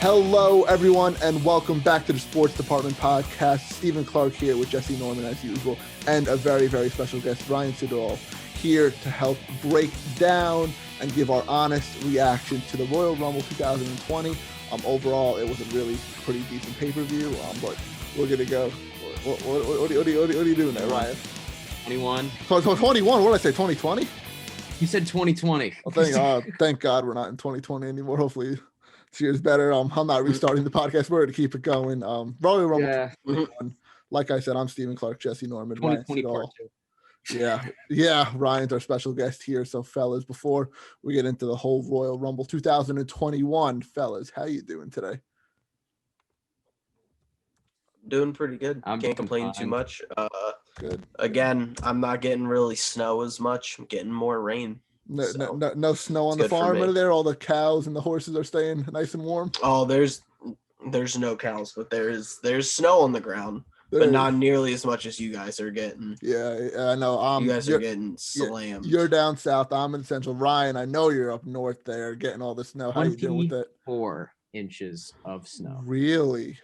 Hello, everyone, and welcome back to the Sports Department Podcast. Stephen Clark here with Jesse Norman, as usual, and a very, very special guest, Ryan Siddall, here to help break down and give our honest reaction to the Royal Rumble 2020. Overall, it was a really pretty decent pay-per-view, but we're going to go. What are you doing there, Ryan? 21. 21? What did I say, 2020? You said 2020. Well, thank God we're not in 2020 anymore. Hopefully this year's better. I'm not restarting the podcast. We're going to keep it going. Royal Rumble 2021. Like I said, I'm Stephen Clark, Jesse Norman, Ryan Siddall. Yeah, Ryan's our special guest here. So, fellas, before we get into the whole Royal Rumble 2021, fellas, how you doing today? Doing pretty good. Can't complain too much. Good. Again, I'm not getting really snow as much. I'm getting more rain. No snow on the farm over there. All the cows and the horses are staying nice and warm. Oh, there's no cows, but there's snow on the ground, but not nearly as much as you guys are getting. Yeah, I know. You guys are getting slammed. You're down south. I'm in Central. Ryan, I know you're up north there, getting all the snow. How you doing with it? 4 inches of snow. Really?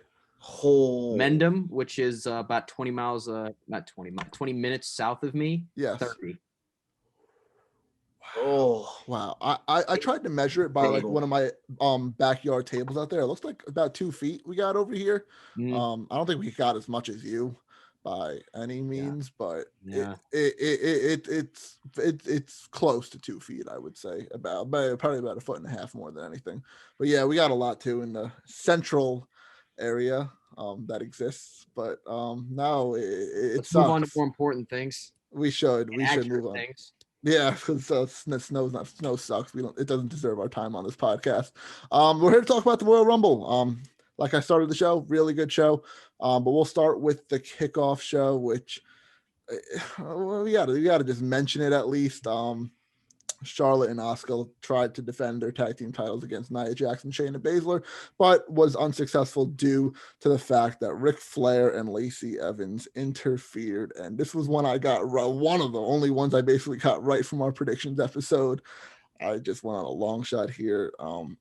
Mendham, which is about 20 miles, 20 minutes south of me. Yes. 30. Oh wow! I tried to measure it by like one of my backyard tables out there. It looks like about 2 feet we got over here. I don't think we got as much as you by any means, but it's close to 2 feet. I would say probably about a foot and a half more than anything. But yeah, we got a lot too in the central area that exists. But no, Let's move on to more important things. We should move on. Things. Yeah, because snow sucks. It doesn't deserve our time on this podcast. We're here to talk about the Royal Rumble. Like I started the show, really good show. But we'll start with the kickoff show, which we gotta just mention it at least. Charlotte and Asuka tried to defend their tag team titles against Nia Jax and Shayna Baszler, but was unsuccessful due to the fact that Ric Flair and Lacey Evans interfered. And this was one I got one of the only ones I basically got right from our predictions episode. I just went on a long shot here. I'm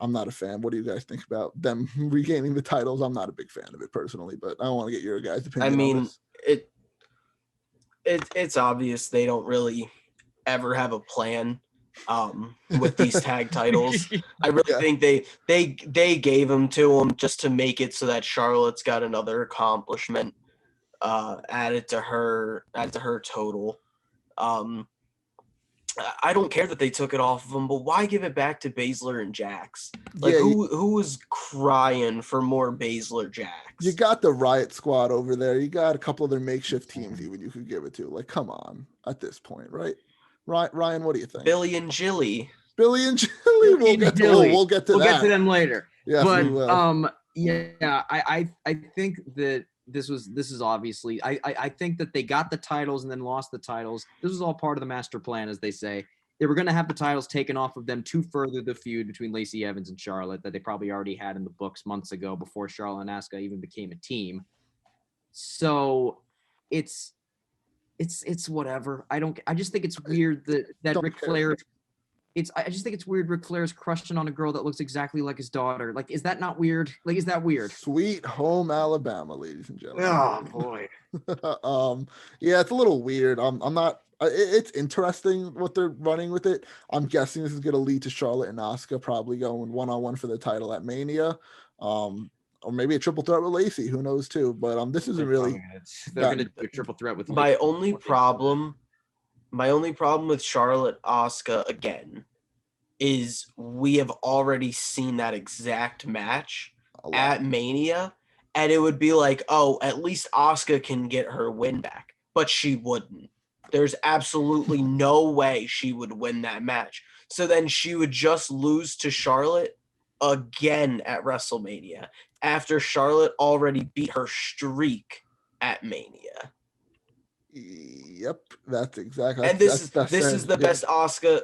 not a fan. What do you guys think about them regaining the titles? I'm not a big fan of it personally, but I want to get your guys' opinion. I mean, on this. It's obvious they don't really ever have a plan with these tag titles. I really think they gave them to them just to make it so that Charlotte's got another accomplishment added to her total. I don't care that they took it off of them, but why give it back to Baszler and Jax? Like, who was crying for more Baszler Jax? You got the Riot Squad over there. You got a couple of their makeshift teams even you could give it to. Like, come on at this point, right? Ryan, what do you think? Billy and Jilly. We'll get to that. We'll get to them later. Yes, but we will. I think that this is obviously I think that they got the titles and then lost the titles. This was all part of the master plan, as they say. They were going to have the titles taken off of them to further the feud between Lacey Evans and Charlotte that they probably already had in the books months ago before Charlotte and Asuka even became a team. So it's whatever. I just think it's weird that Ric Flair. I just think it's weird Ric Flair's crushing on a girl that looks exactly like his daughter. Like, is that not weird? Like, is that weird? Sweet home Alabama, ladies and gentlemen. Oh boy. Yeah, it's a little weird. I'm not. It's interesting what they're running with it. I'm guessing this is going to lead to Charlotte and Asuka probably going one-on-one for the title at Mania. Or maybe a triple threat with Lacey. Who knows too? But this isn't really. They're going to do a triple threat with. My only problem with Charlotte Asuka again is we have already seen that exact match at Mania, and it would be like, oh, at least Asuka can get her win back, but she wouldn't. There's absolutely no way she would win that match. So then she would just lose to Charlotte again at WrestleMania after Charlotte already beat her streak at Mania. Yep, that's exactly. And this is the best Asuka.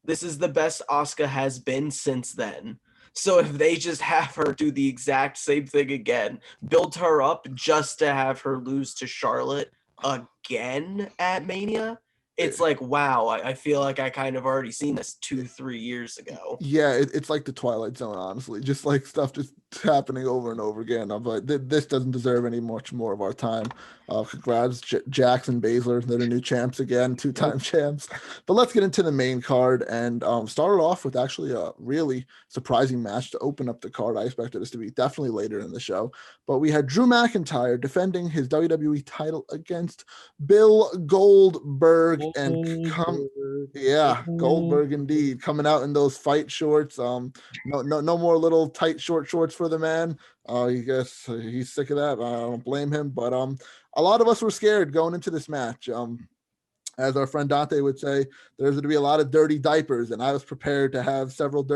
This is the best Asuka has been since then. So if they just have her do the exact same thing again, build her up just to have her lose to Charlotte again at Mania, it's like, wow, I feel like I kind of already seen this 2-3 years ago. Yeah, it's like the Twilight Zone, honestly. Just like stuff just happening over and over again. I'm like, this doesn't deserve any much more of our time. Congrats, Jackson Baszler. They're the new champs again, two-time champs. But let's get into the main card and started off with actually a really surprising match to open up the card. I expected this to be definitely later in the show. But we had Drew McIntyre defending his WWE title against Bill Goldberg. Goldberg indeed, coming out in those fight shorts. No more little tight short shorts for the man. I guess he's sick of that. I don't blame him. But a lot of us were scared going into this match. As our friend Dante would say, there's going to be a lot of dirty diapers, and I was prepared to have several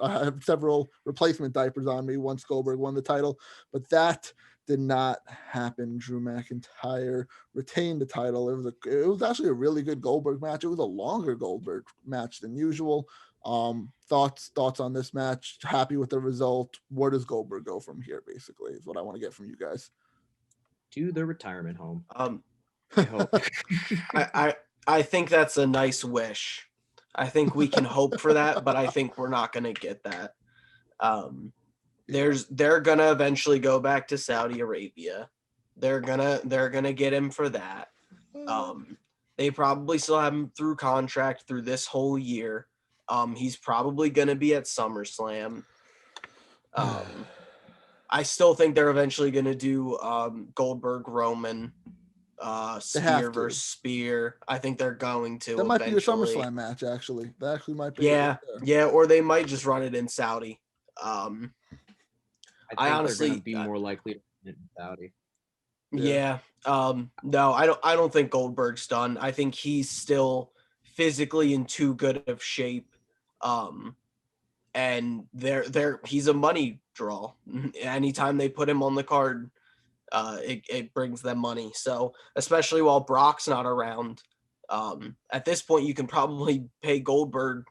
have several replacement diapers on me once Goldberg won the title. But that did not happen. Drew McIntyre retained the title. It was actually a really good Goldberg match. It was a longer Goldberg match than usual. Thoughts on this match? Happy with the result? Where does Goldberg go from here? Basically, is what I want to get from you guys. To the retirement home. I hope. I think that's a nice wish. I think we can hope for that, but I think we're not gonna get that. They're gonna eventually go back to Saudi Arabia. They're gonna get him for that. They probably still have him through contract through this whole year. He's probably gonna be at SummerSlam. I still think they're eventually gonna do Goldberg Roman, spear versus spear. I think they're going to. That might eventually. be your SummerSlam match, actually. That actually might be. Yeah, or they might just run it in Saudi. I honestly they're be more likely in Saudi. Yeah. No, I don't think Goldberg's done. I think he's still physically in too good of shape. And he's a money draw. Anytime they put him on the card, it brings them money. So especially while Brock's not around, at this point you can probably pay Goldberg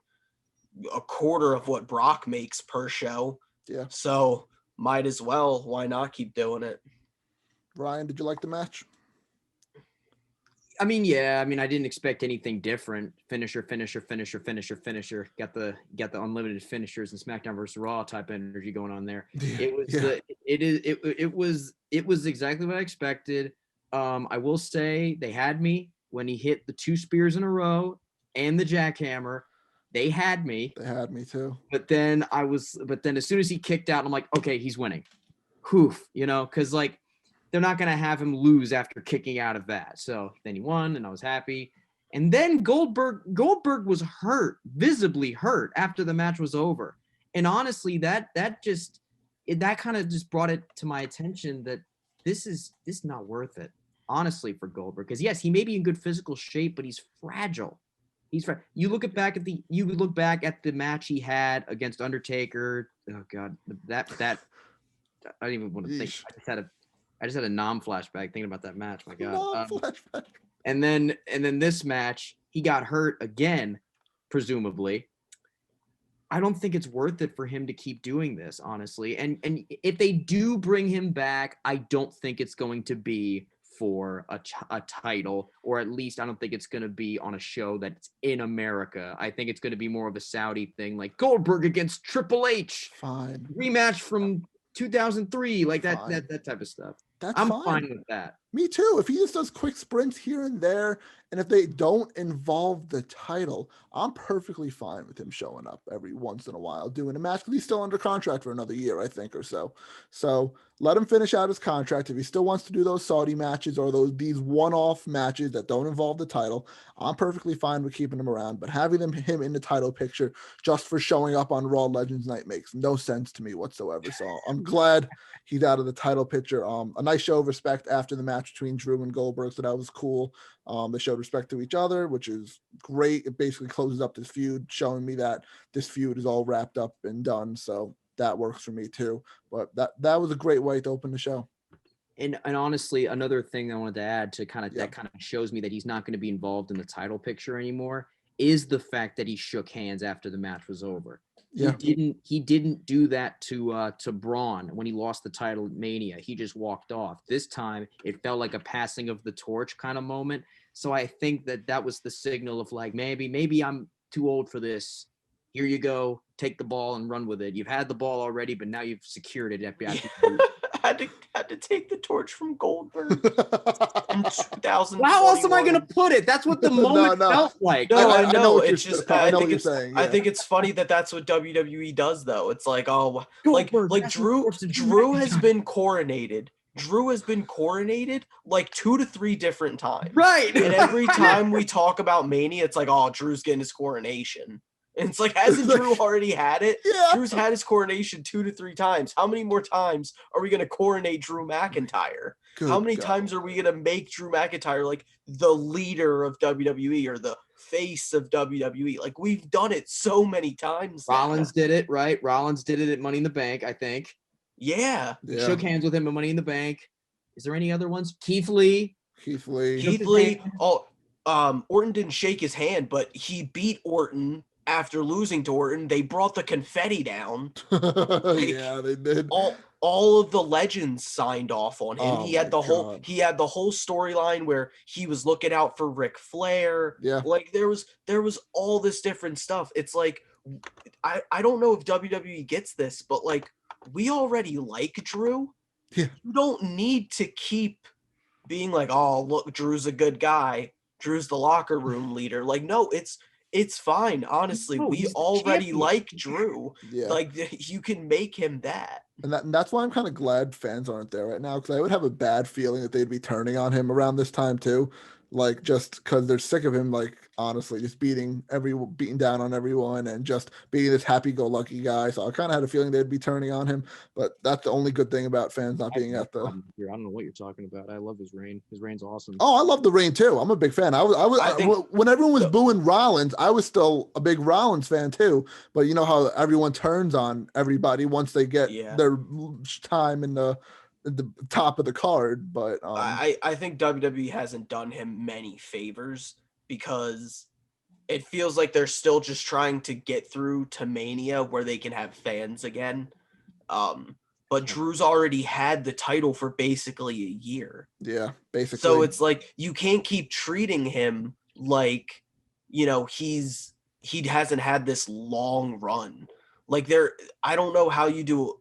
a quarter of what Brock makes per show. Yeah. So might as well. Why not keep doing it? Ryan, did you like the match? I mean, yeah. I mean, I didn't expect anything different. Finisher. Got the unlimited finishers and SmackDown versus Raw type energy going on there. It was exactly what I expected. I will say they had me when he hit the 2 spears in a row and the jackhammer. They had me. They had me too. But then as soon as he kicked out, I'm like, okay, he's winning. Poof, because like they're not gonna have him lose after kicking out of that. So then he won, and I was happy. And then Goldberg was hurt, visibly hurt after the match was over. And honestly, that kind of just brought it to my attention that this is not worth it, honestly, for Goldberg. Because yes, he may be in good physical shape, but he's fragile. You look back at the match he had against Undertaker. Oh God, that I don't even want to think. I just had a flashback thinking about that match. My God. And then this match, he got hurt again, presumably. I don't think it's worth it for him to keep doing this, honestly. And if they do bring him back, I don't think it's going to be for a title, or at least I don't think it's going to be on a show that's in America. I think it's going to be more of a Saudi thing, like Goldberg against Triple H. Fine. Rematch from 2003, like that type of stuff. I'm fine with that. Me too. If he just does quick sprints here and there, and if they don't involve the title, I'm perfectly fine with him showing up every once in a while doing a match, because he's still under contract for another year, I think, or so. So let him finish out his contract. If he still wants to do those Saudi matches or these one-off matches that don't involve the title, I'm perfectly fine with keeping him around. But having him in the title picture just for showing up on Raw Legends Night makes no sense to me whatsoever. So I'm glad he's out of the title picture. A nice show of respect after the match between Drew and Goldberg, so that was cool. They showed respect to each other, which is great. It basically closes up this feud, showing me that this feud is all wrapped up and done. So that works for me too. But that was a great way to open the show. And honestly, another thing I wanted to add to that kind of shows me that he's not going to be involved in the title picture anymore is the fact that he shook hands after the match was over. Yeah. He didn't do that to Braun when he lost the title at Mania. He just walked off. This time it felt like a passing of the torch kind of moment. So I think that was the signal of like, maybe I'm too old for this. Here you go, take the ball and run with it. You've had the ball already, but now you've secured it. had to take the torch from Goldberg in 2000. How else am I gonna put it? That's what the moment felt like. No, I know what it's you're just I I know think what you're it's saying. I Yeah. think it's funny that that's what WWE does though. It's like, oh, Goldberg, like that's Drew what forced Drew has been coronated. Drew has been coronated like 2 to 3 different times. Right. And every time we talk about Mania, it's like, oh, Drew's getting his coronation. And it's like, hasn't Drew already had it? Yeah. Drew's had his coronation 2 to 3 times. How many more times are we going to coronate Drew McIntyre? How many times are we going to make Drew McIntyre like the leader of WWE or the face of WWE? Like, we've done it so many times. Rollins did it, right? Rollins did it at Money in the Bank, I think. Yeah. Shook hands with him at Money in the Bank. Is there any other ones? Keith Lee. Oh, Orton didn't shake his hand, but he beat Orton. After losing to Orton, they brought the confetti down. Yeah, they did. All of the legends signed off on him. Oh, he had the whole storyline where he was looking out for Ric Flair. Yeah. Like there was all this different stuff. It's like I don't know if WWE gets this, but like we already like Drew. Yeah. You don't need to keep being like, oh, look, Drew's a good guy. Drew's the locker room leader. Like, no, it's fine. Honestly, we already like Drew. Yeah. Like you can make him that. And that's why I'm kind of glad fans aren't there right now, because I would have a bad feeling that they'd be turning on him around this time too. Like, just because they're sick of him, like, honestly, just beating down on everyone and just being this happy-go-lucky guy. So I kind of had a feeling they'd be turning on him, but that's the only good thing about fans not being at the. I don't know what you're talking about. I love his reign. His reign's awesome. Oh, I love the reign too. I'm a big fan. When everyone was booing Rollins, I was still a big Rollins fan too. But you know how everyone turns on everybody once they get their time in the top of the card. But I think WWE hasn't done him many favors because it feels like they're still just trying to get through to Mania where they can have fans again. But Drew's already had the title for basically a year. Yeah, basically. So it's like you can't keep treating him like, he hasn't had this long run. Like I don't know how you do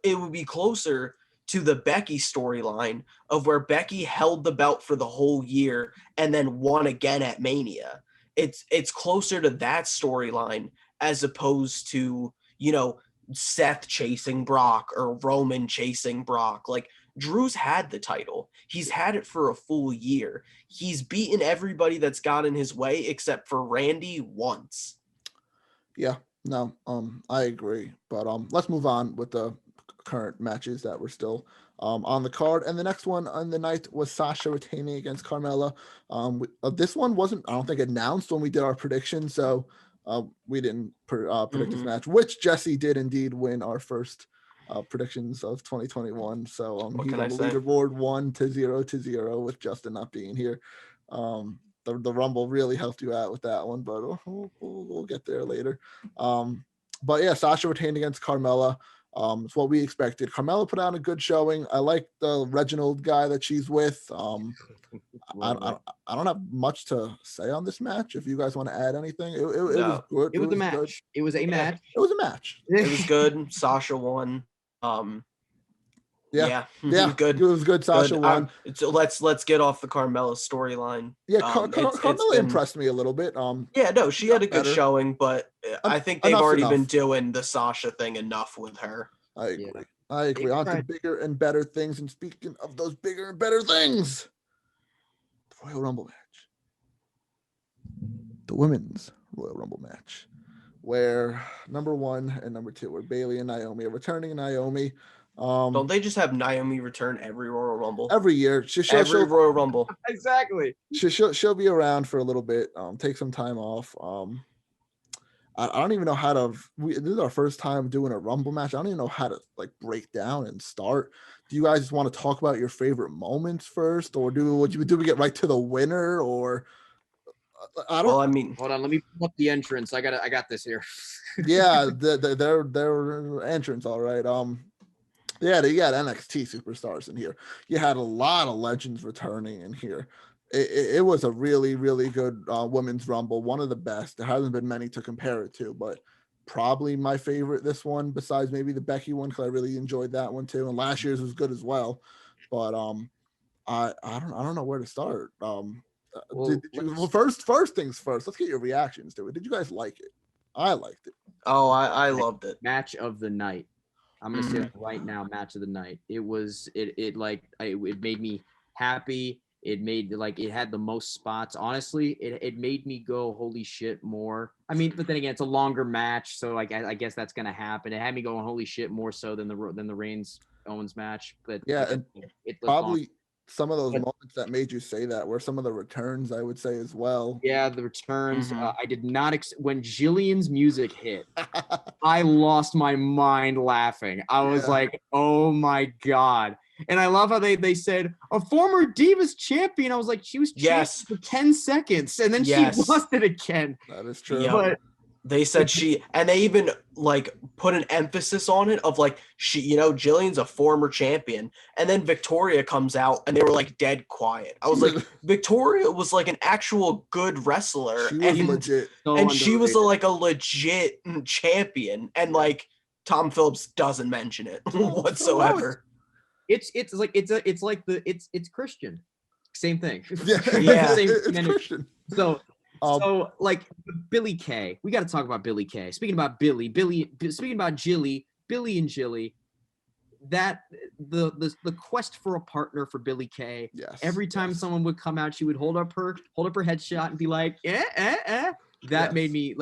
it would be closer to the Becky storyline of where Becky held the belt for the whole year and then won again at Mania. It's closer to that storyline as opposed to, Seth chasing Brock or Roman chasing Brock. Like Drew's had the title. He's had it for a full year. He's beaten everybody that's got in his way except for Randy once. Yeah, no, I agree. But let's move on with the current matches that were still on the card, and the next one on the night was Sasha retaining against Carmella. This one wasn't, I don't think, announced when we did our prediction, so we didn't predict this match, which Jesse did indeed win our first predictions of 2021. So he's on the leaderboard 1-0 with Justin not being here. The Rumble really helped you out with that one, but we'll get there later. But yeah, Sasha retained against Carmella. It's what we expected. Carmella put out a good showing. I like the Reginald guy that she's with. I don't have much to say on this match. If you guys want to add anything, it was good. It was a match. Good. It was a match. It was a match. It was good. Sasha won. Yeah, good. It was good. Sasha won. So let's get off the Carmella storyline. Yeah, Carmella impressed me a little bit. Yeah, no, she had a good showing, but I think they've already been doing the Sasha thing enough with her. I agree. Yeah. I agree. On to bigger and better things. And speaking of those bigger and better things, the Royal Rumble match, the women's Royal Rumble match, where number 1 and number 2 were Bayley and Naomi, returning Naomi. Don't they just have Naomi return every Royal Rumble? Every year. Every Royal Rumble. Exactly. She'll be around for a little bit, take some time off. I don't even know how to. This is our first time doing a Rumble match. I don't even know how to break down and start. Do you guys want to talk about your favorite moments first, or do we get right to the winner, or I don't? Well, I mean, hold on. Let me pull up the entrance. I got this here. Yeah, their entrance. All right. Yeah, they got NXT superstars in here. You had a lot of legends returning in here. it was a really, really good women's rumble. One of the best. There hasn't been many to compare it to, but probably my favorite, this one, besides maybe the Becky one, because I really enjoyed that one too. And last year's was good as well. But I don't know where to start. Well, First things first, let's get your reactions to it. Did you guys like it? I liked it. Oh, I loved it. match of the night. I'm gonna say that right now, match of the night. It made me happy. It made it had the most spots. Honestly, it made me go holy shit more. I mean, but then again, it's a longer match, so I guess that's gonna happen. It had me going holy shit more so than the Reigns Owens match. But Yeah, like, and it probably some of those But- moments that made you say that were some of the returns, I would say, as well. yeah, the returns. Mhm. I did not when Jillian's music hit. I lost my mind laughing. I was Yeah. like, oh my God. And I love how they said a former Divas champion. I was like, she was champion Yes. for 10 seconds and then Yes. she lost it again. That is true. Yep. But They said and they even put an emphasis on it of she, Jillian's a former champion. And then Victoria comes out and they were dead quiet. I was like, Victoria was an actual good wrestler. She was legit. so And she was underrated. a legit champion. And Tom Phillips doesn't mention it whatsoever. it's Christian. Same thing. Yeah, Yeah. it's Same Christian. So Um, Billy Kay, we got to talk about Billy Kay. Speaking about speaking about Billy and Jilly, that the quest for a partner for Billy Kay. yes. Every time yes. someone would come out, she would hold up her headshot and be like, That Yes. made me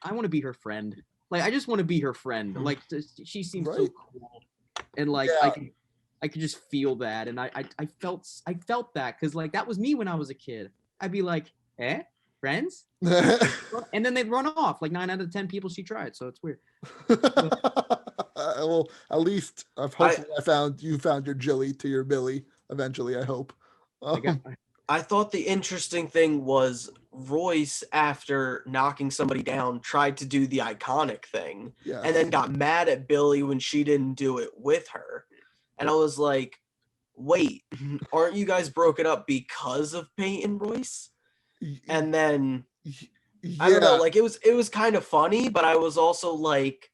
I want to be her friend. I just want to be her friend. She seems so Right. cool, and Yeah. I could just feel that, and I felt that because that was me when I was a kid. I'd be like, friends, and then they'd run off. 9 out of 10 people she tried, so it's weird. Well, at least hopefully you found your Jilly to your Billy eventually. I hope. I thought the interesting thing was Royce, after knocking somebody down, tried to do the iconic thing Yes. and then got mad at Billy when she didn't do it with her. And I was like, wait, aren't you guys broken up because of Peyton Royce? And then I don't know, it was kind of funny, but I was also like,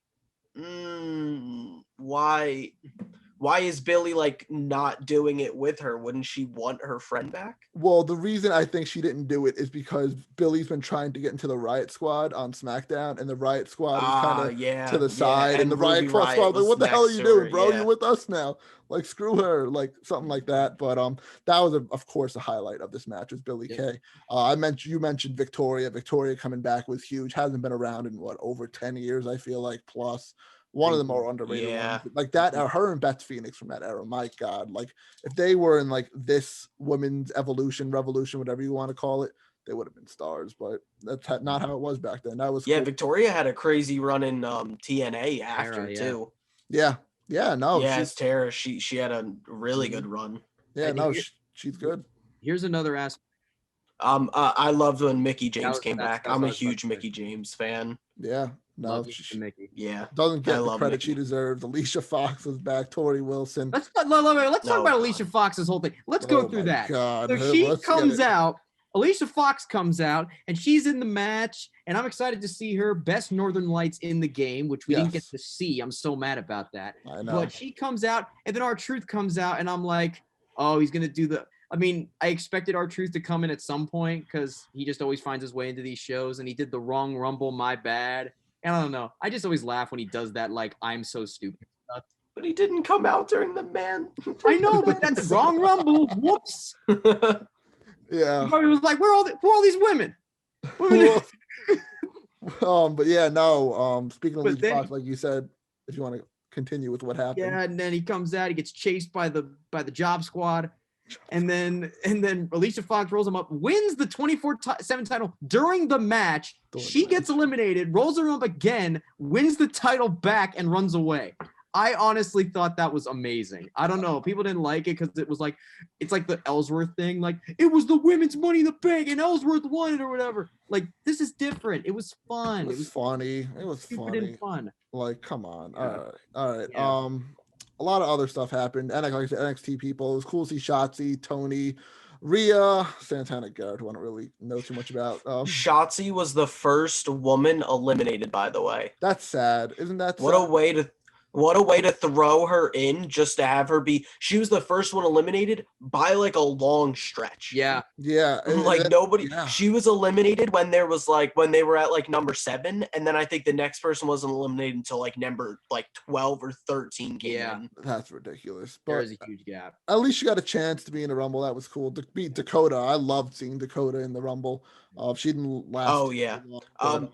why is Billy not doing it with her? Wouldn't she want her friend back? Well, the reason I think she didn't do it is because Billy's been trying to get into the Riot Squad on SmackDown, and the Riot Squad is kind of to the side, and the Ruby Riot Squad was what the hell are you next to her, doing, bro? yeah. You're with us now. Screw her, something like that. But that was of course a highlight of this match was Billy Kay. You mentioned Victoria. Victoria coming back was huge. Hasn't been around in over 10 years, I feel like, plus. One of the more underrated ones. That, her and Beth Phoenix from that era. My God, if they were in this women's revolution, whatever you want to call it, they would have been stars. But that's not how it was back then. That was cool. Victoria had a crazy run in TNA after too. Yeah. No. As Tara, she had a really good run. Yeah. No, she's good. Here's another aspect. I loved when Mickey James came back. I'm a what huge Mickey James fan. Yeah. No, Mickey. Yeah, doesn't get the credit Mickey. she deserves. Alicia Fox was back. Tori Wilson. Let's talk about Alicia Fox's whole thing. Let's go through that. God. So she comes out. Alicia Fox comes out, and she's in the match, and I'm excited to see her best Northern Lights in the game, which we didn't get to see. I'm so mad about that. I know. But she comes out, and then R-Truth comes out, and I'm like, oh, he's gonna do the. I mean, I expected R-Truth to come in at some point because he just always finds his way into these shows, and he did the wrong Rumble. My bad. And I don't know. I just always laugh when he does that, I'm so stupid. But he didn't come out during the man. I know, but that's wrong Rumble. Whoops. Yeah. He was like, where are all these women? But yeah, no. Speaking of But Alicia Fox, like you said, if you want to continue with what happened. Yeah, and then he comes out, he gets chased by the Job Squad. And then Alicia Fox rolls him up, wins the 24/7 title during the match. She gets eliminated, rolls her up again, wins the title back, and runs away. I honestly thought that was amazing. I don't know. People didn't like it because it was it's like the Ellsworth thing. It was the women's Money in the Bank and Ellsworth won it or whatever. This is different. It was fun. It was funny. It was stupid funny. and fun. Come on. Yeah. All right. Yeah. A lot of other stuff happened. And like I said, NXT people. It was cool to see Shotzi, Tony, Rhea, Santana, Garrett, who I don't really know too much about. Shotzi was the first woman eliminated, by the way. That's sad. Isn't that What sad? a way to throw her in, just to have her be. She was the first one eliminated by like a long stretch. Yeah. Yeah. Like nobody. Yeah. She was eliminated when they were at like number 7, and then I think the next person wasn't eliminated until like number 12 or 13 came in. That's ridiculous. There But is a huge gap. at least she got a chance to be in the Rumble. That was cool. To beat Dakota. I loved seeing Dakota in the Rumble. She didn't last. Oh yeah. Long, but,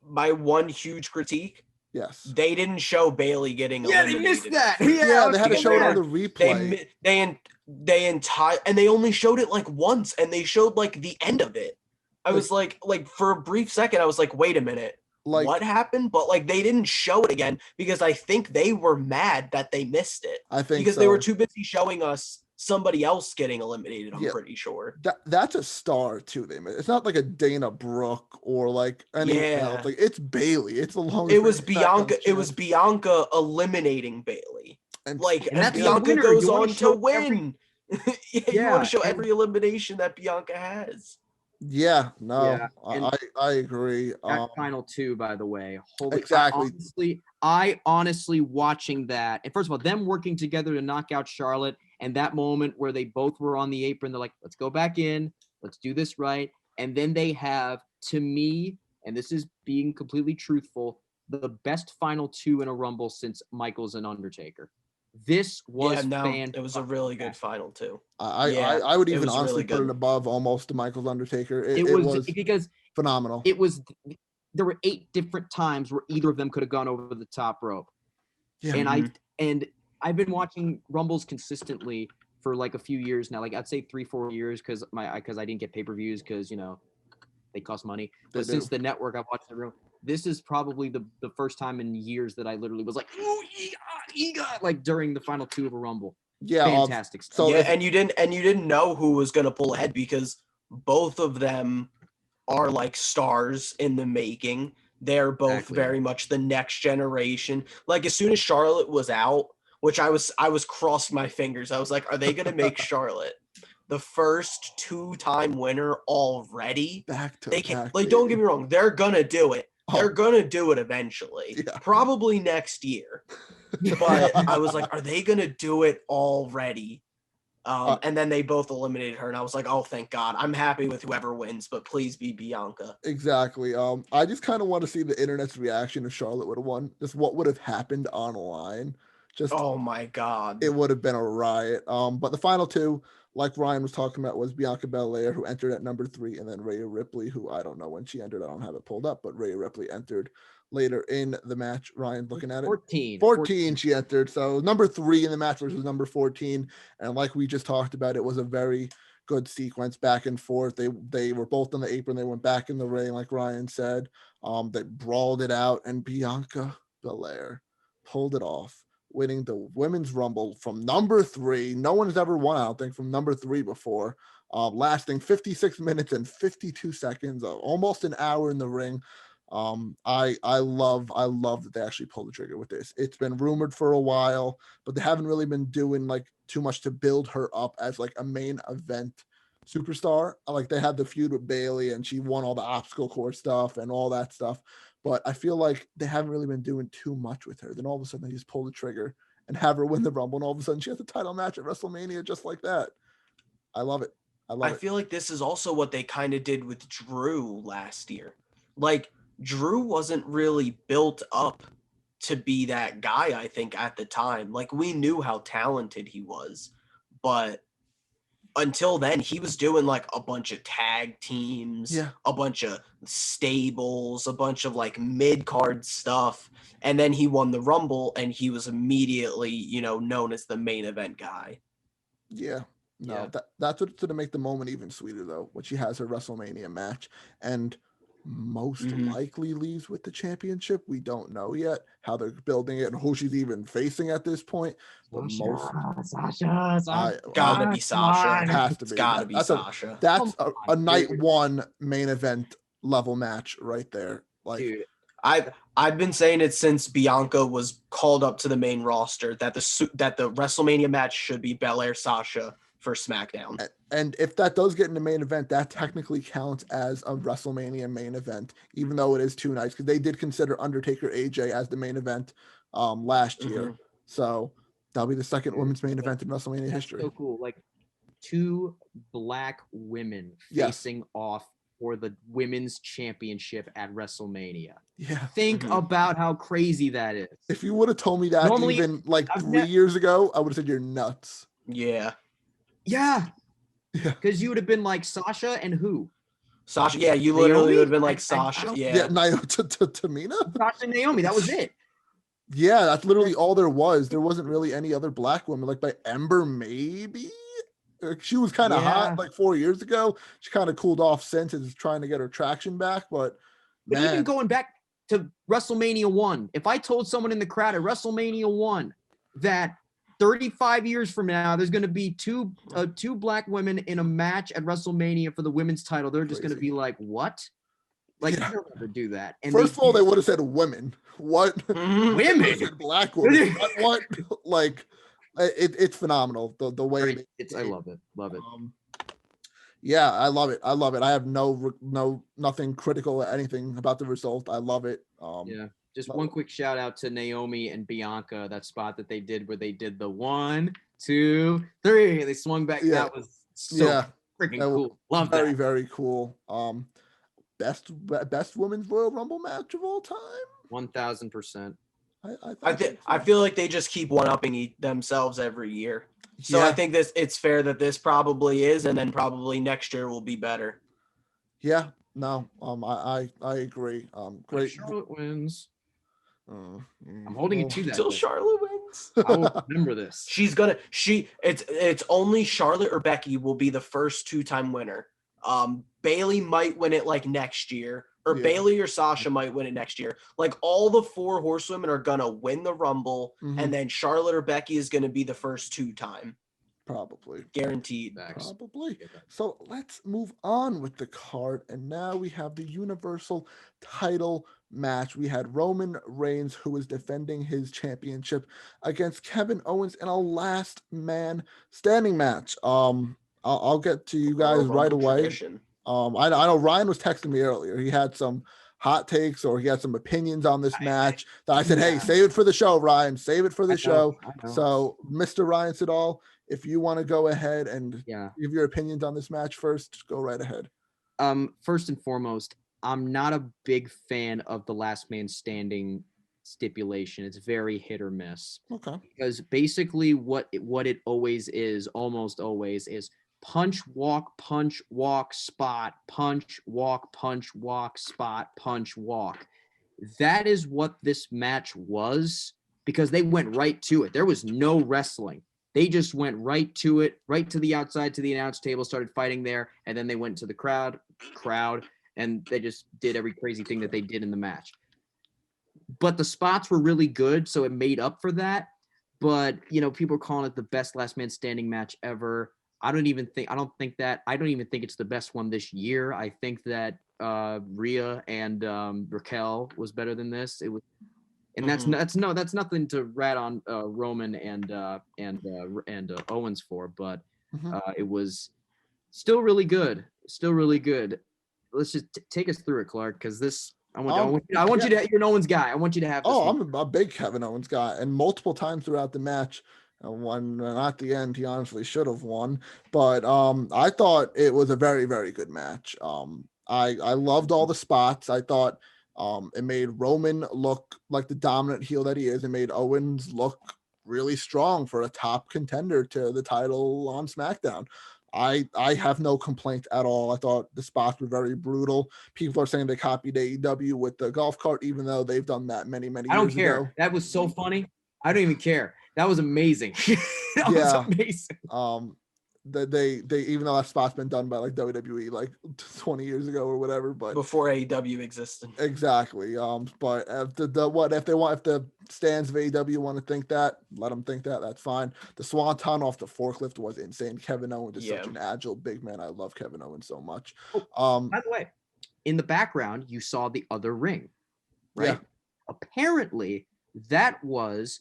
my one huge critique. Yes. They didn't show Bailey getting Yeah, eliminated. they missed that. Yeah, they had to Yeah. show it on the replay. They only showed it like once, and they showed like the end of it. I was like for a brief second, I was like, wait a minute, Like what happened? But like they didn't show it again because I think they were mad that they missed it. I think because so. they were too busy showing us somebody else getting eliminated. I'm pretty sure. That's a star too. It's not like a Dana Brooke or like anyone else. Like it's Bailey. It's the longest. It was Bianca. It was Bianca eliminating Bailey. And Bianca goes on to win. You want to show every elimination that Bianca has. Yeah, no, I agree. That final 2, by the way. Exactly. I honestly watching that, and first of all, them working together to knock out Charlotte, and that moment where they both were on the apron, they're like, let's go back in, let's do this right. And then they have, to me, and this is being completely truthful, the best final 2 in a Rumble since Michaels and Undertaker. This was fantastic. It was a really good final 2. I would even honestly put it above almost the Michaels Undertaker. It was because phenomenal. There were 8 different times where either of them could have gone over the top rope. Yeah. And I've been watching Rumbles consistently for like a few years now. Like I'd say 3-4 years because I didn't get pay-per-views because they cost money. But since the network, I've watched everyone. This is probably the first time in years that I literally was like, ooh, like during the final 2 of a Rumble. Yeah, fantastic stuff. So and you didn't know who was gonna pull ahead because both of them are like stars in the making. They're both very much the next generation. Like as soon as Charlotte was out, which I was crossed my fingers. I was like, are they gonna make Charlotte the first 2-time winner already? They can't. Like, don't get me wrong, they're gonna do it. They're gonna do it eventually, probably next year. But I was like, are they gonna do it already? And then they both eliminated her, and I was like, oh, thank God. I'm happy with whoever wins, but please be Bianca. Exactly. I just kind of want to see the internet's reaction if Charlotte would have won. Just what would have happened online. Just oh my God, it would have been a riot. But the final 2, like Ryan was talking about, was Bianca Belair, who entered at number 3, and then Rhea Ripley, who I don't know when she entered. I don't have it pulled up, but Rhea Ripley entered later in the match. Ryan, looking at it, 14 she entered. So number 3 in the match versus number 14, and like we just talked about, it was a very good sequence back and forth. They were both on the apron. They went back in the ring, like Ryan said. They brawled it out, and Bianca Belair pulled it off, winning the Women's Rumble from number 3. No one has ever won, I don't think, from number 3 before. Lasting 56 minutes and 52 seconds, almost an hour in the ring. I love that they actually pulled the trigger with this. It's been rumored for a while, but they haven't really been doing like too much to build her up as like a main event superstar. Like they had the feud with Bailey, and she won all the obstacle course stuff and all that stuff. But I feel like they haven't really been doing too much with her. Then all of a sudden they just pull the trigger and have her win the Rumble, and all of a sudden she has a title match at WrestleMania just like that. I love it. I feel like this is also what they kind of did with Drew last year. Like Drew wasn't really built up to be that guy, I think, at the time. Like we knew how talented he was, but until then, he was doing like a bunch of tag teams, a bunch of stables, a bunch of like mid-card stuff. And then he won the Rumble, and he was immediately, known as the main event guy. Yeah. No, that's what's going to make the moment even sweeter, though, when she has her WrestleMania match and most likely leaves with the championship. We don't know yet how they're building it and who she's even facing at this point. But Sasha. Gotta be Sasha. It has to be. It's gotta be Sasha. That's a night 1 main event level match right there. Like, dude, I've been saying it since Bianca was called up to the main roster that the WrestleMania match should be Belair Sasha for SmackDown. And if that does get in the main event, that technically counts as a WrestleMania main event, even though it is 2 nights, because they did consider Undertaker AJ as the main event last year. So that'll be the second women's main event in WrestleMania history. So cool. Like 2 black women Yes. facing off for the women's championship at WrestleMania. Yeah. Think about how crazy that is. If you would have told me that Normally, even like 3 years ago, I would have said you're nuts. Yeah. Yeah. Yeah. Because you would have been like Sasha and who? Sasha. Yeah, you literally Naomi? would have been like I Sasha. don't- Yeah. Tamina? Sasha and Naomi. That was it. Yeah, that's literally all there was. There wasn't really any other black women, like by Ember, maybe. She was kind of hot like 4 years ago. She kind of cooled off since and is trying to get her traction back. But even going back to WrestleMania 1, if I told someone in the crowd at WrestleMania 1 that 35 years from now there's going to be two black women in a match at WrestleMania for the women's title, they're just going to be like, what? Like, you don't ever do that. And first of all, they would have said women. What? Women? Said black women. What? Like, it's phenomenal. The way I love it. Love it. Yeah, I love it. I have nothing critical anything about the result. I love it. Yeah. Just one quick shout out to Naomi and Bianca, that spot that they did where they did the 1, 2, 3. They swung back. Yeah. That was so freaking cool. Love that. Very, very cool. Best women's Royal Rumble match of all time. 1000%. I feel like they just keep one-upping themselves every year. So I think it's fair that this probably is, and then probably next year will be better. Yeah. No. I agree. Great. Charlotte wins. I'm holding it to that. Until Charlotte wins. I will remember this. It's only Charlotte or Becky will be the first 2-time winner. Bailey might win it like next year, or Bailey or Sasha might win it next year. Like all the 4 horsewomen are gonna win the Rumble, and then Charlotte or Becky is gonna be the first 2-time. Probably. Guaranteed. Probably. So let's move on with the card. And now we have the Universal title match. We had Roman Reigns, who was defending his championship against Kevin Owens in a last man standing match. I'll get to you guys right away. I know Ryan was texting me earlier. He had some hot takes or he had some opinions on this match that I said, hey, save it for the show, Ryan. Save it for the show. So Mr. Ryan Siddall, if you want to go ahead and give your opinions on this match first, go right ahead. First and foremost, I'm not a big fan of the last man standing stipulation. It's very hit or miss. Okay. Because basically what it always is, almost always, is punch, walk, spot, punch, walk, spot, punch, walk. That is what this match was, because they went right to it. There was no wrestling. They just went right to it, right to the outside, to the announce table, started fighting there, and then they went to the crowd, and they just did every crazy thing that they did in the match. But the spots were really good, so it made up for that. But, people are calling it the best last man standing match ever. I don't even think it's the best one this year. I think that Rhea and Raquel was better than this. It was, and that's nothing to rat on Roman and Owens for, but it was still really good. Let's just take us through it, Clark, because this. I want you to. You're an Owens guy. I want you to have. This I'm a big Kevin Owens guy, and multiple times throughout the match. One at the end, he honestly should have won, but I thought it was a very, very good match. I loved all the spots. I thought it made Roman look like the dominant heel that he is. It made Owens look really strong for a top contender to the title on SmackDown. I have no complaint at all. I thought the spots were very brutal. People are saying they copied AEW with the golf cart, even though they've done that many years ago. I don't care. That was so funny. I don't even care. That was amazing. Was amazing. They even though that spot's been done by like WWE like 20 years ago or whatever, but before AEW existed. Exactly. But if the stands of AEW want to think that, let them think that. That's fine. The Swanton off the forklift was insane. Kevin Owens is such an agile big man. I love Kevin Owens so much. By the way, in the background you saw the other ring, right? Yeah. Apparently that was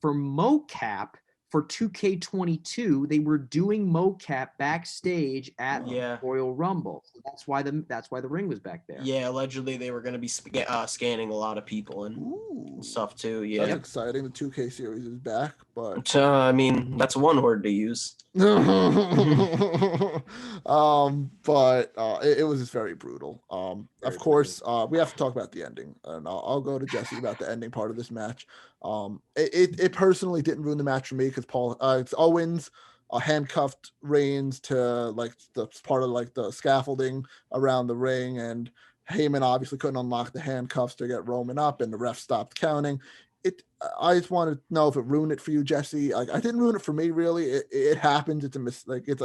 for mocap for 2K22, they were doing mocap backstage at Royal Rumble. So that's why the ring was back there. Yeah, allegedly they were going to be scanning a lot of people and stuff too. Yeah, that's exciting. The 2K series is back, but I mean that's one word to use. But it was just very brutal. Of course, we have to talk about the ending, and I'll go to Jesse about the ending part of this match. It personally didn't ruin the match for me because it's Owens handcuffed Reigns to like the part of like the scaffolding around the ring, and Heyman obviously couldn't unlock the handcuffs to get Roman up, and the ref stopped counting. I just want to know if it ruined it for you, Jesse. I didn't ruin it for me, really. It happens. It's a mistake. It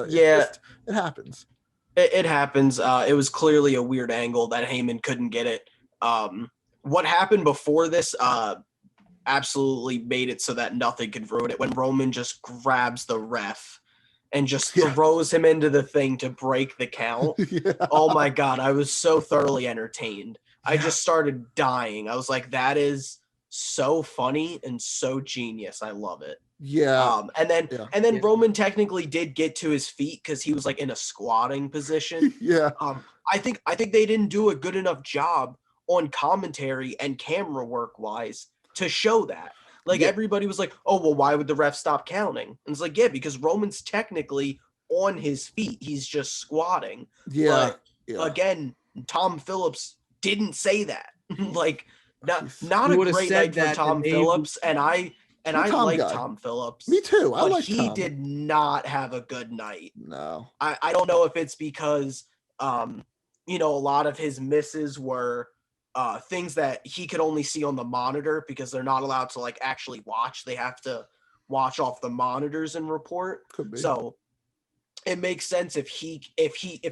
happens. It happens. It was clearly a weird angle that Heyman couldn't get it. What happened before this absolutely made it so that nothing could ruin it. When Roman just grabs the ref and just throws him into the thing to break the count. Oh my God, I was so thoroughly entertained. I just started dying. I was like, that is so funny and so genius. I love it. And then Roman technically did get to his feet because he was like in a squatting position. I think they didn't do a good enough job on commentary and camera work wise to show that. Like everybody was like, oh well, why would the ref stop counting? And it's like, because Roman's technically on his feet. He's just squatting. But again, Tom Phillips didn't say that. Like not a great night for Tom Phillips, and I like Tom Phillips. Me too. But he did not have a good night. No. I don't know if it's because a lot of his misses were things that he could only see on the monitor because they're not allowed to like actually watch. They have to watch off the monitors and report. Could be. So it makes sense if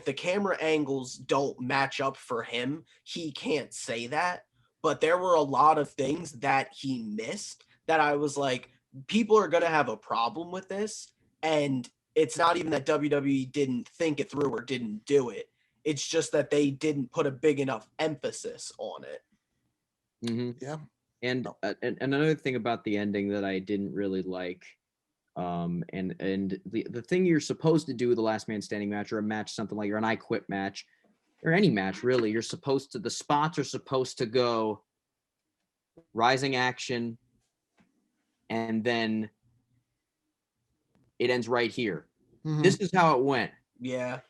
the camera angles don't match up for him, he can't say that. But there were a lot of things that he missed that I was like, people are going to have a problem with this. And it's not even that WWE didn't think it through or didn't do it. It's just that they didn't put a big enough emphasis on it. Mm-hmm. Yeah. And another thing about the ending that I didn't really like, and the thing you're supposed to do with the last man standing match or a match, something like, or an I Quit match, or any match really, the spots are supposed to go rising action, and then it ends right here. Mm-hmm. This is how it went. Yeah.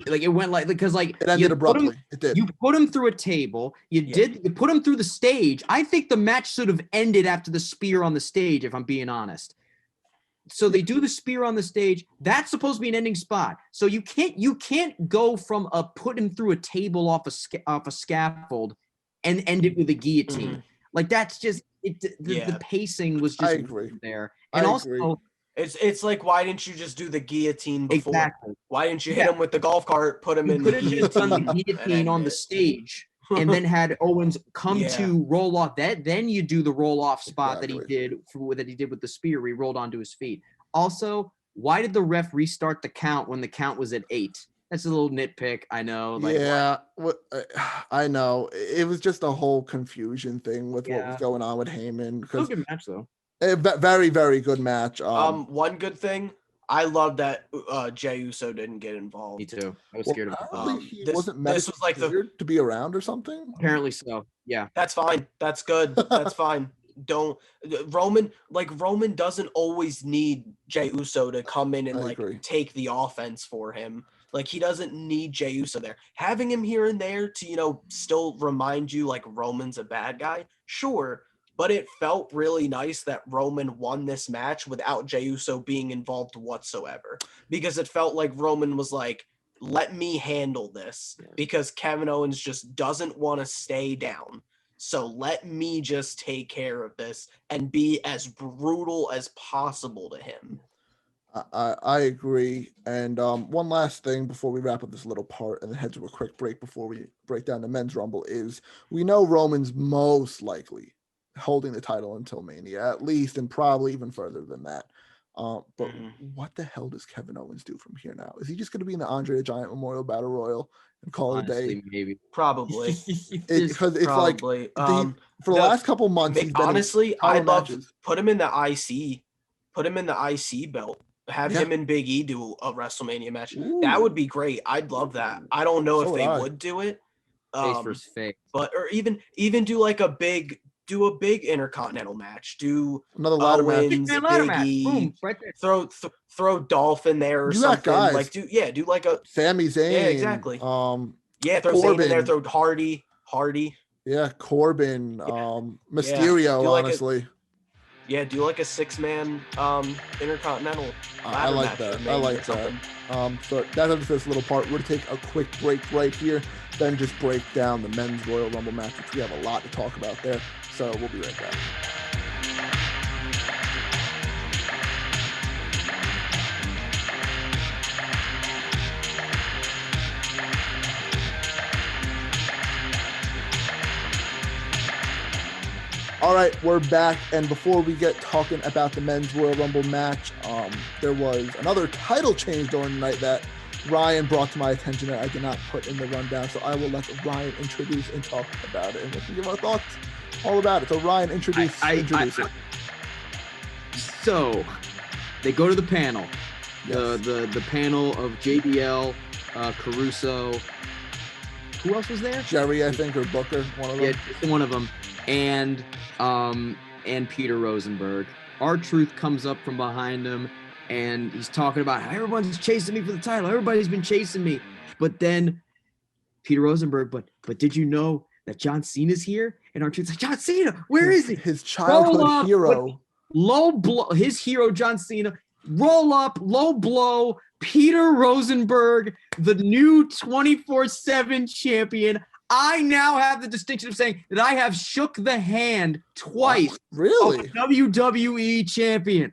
Like it went because it ended abruptly. It did. You put him through a table. You put him through the stage. I think the match should have ended after the spear on the stage, if I'm being honest. So they do the spear on the stage. That's supposed to be an ending spot. So you can't go from a put him through a table off a scaffold and end it with a guillotine. Mm-hmm. Like that's just it. The pacing was just there. And also. It's like, why didn't you just do the guillotine before? Exactly. Why didn't you hit him with the golf cart, put him in the guillotine? You could have just done the guillotine on the stage and then had Owens come to roll off. Then you do the roll off spot that he did with the spear. He rolled onto his feet. Also, why did the ref restart the count when the count was at 8? That's a little nitpick, I know. I know. It was just a whole confusion thing with what was going on with Heyman. Still a good match though. A very, very good match. One good thing, I love that Jey Uso didn't get involved. Me too. I was scared of him. This was like to be around or something. Apparently so. Yeah. That's fine. That's good. That's fine. Roman doesn't always need Jey Uso to come in and take the offense for him. Like he doesn't need Jey Uso there. Having him here and there to still remind you like Roman's a bad guy. Sure. But it felt really nice that Roman won this match without Jey Uso being involved whatsoever. Because it felt like Roman was like, let me handle this. Because Kevin Owens just doesn't want to stay down. So let me just take care of this and be as brutal as possible to him. I agree. And one last thing before we wrap up this little part and then head to a quick break before we break down the men's rumble is we know Roman's most likely holding the title until Mania, at least, and probably even further than that. But what the hell does Kevin Owens do from here now? Is he just going to be in the Andre the Giant Memorial Battle Royal and call it a day? Maybe, probably, because it's probably. Like for the last couple months. Honestly, I'd love to put him in the IC. put him in the IC belt. Have Yeah. him and Big E do a WrestleMania match. Ooh. That would be great. I'd love that. I don't know So if they would I. would do it. Face versus face. But or even do like a big intercontinental match. Do Another ladder match. Owens, Man, ladder Big match. E. Boom, right there. Throw Dolph in there or You got something. guys. Like do like a Sami Zayn. Yeah, exactly. Throw Zayn in there. Throw Hardy. Yeah, Corbin. Mysterio. Do like honestly. Do like a 6-man intercontinental. I like that. I like that. So that's it for this little part. We're gonna take a quick break right here, then just break down the men's Royal Rumble match, which we have a lot to talk about there. So we'll be right back. All right, we're back, and before we get talking about the men's Royal Rumble match, there was another title change during the night that Ryan brought to my attention that I did not put in the rundown, so I will let Ryan introduce and talk about it, and we can give our thoughts all about it. So Ryan, introduce it. So, they go to the panel, Yes. the panel of JBL, Caruso. Who else was there? Jerry, I think, or Booker, one of them. Yeah, just one of them. And Peter Rosenberg. R-Truth comes up from behind him, and he's talking about how everyone's chasing me for the title. Everybody's been chasing me. But then Peter Rosenberg, but did you know that John Cena's here? And R-Truth's like, John Cena, where is he? His childhood hero. Low blow, his hero, John Cena. Roll up, low blow. Peter Rosenberg, the new 24/7 champion. I now have the distinction of saying that I have shook the hand twice Really? of a WWE champion.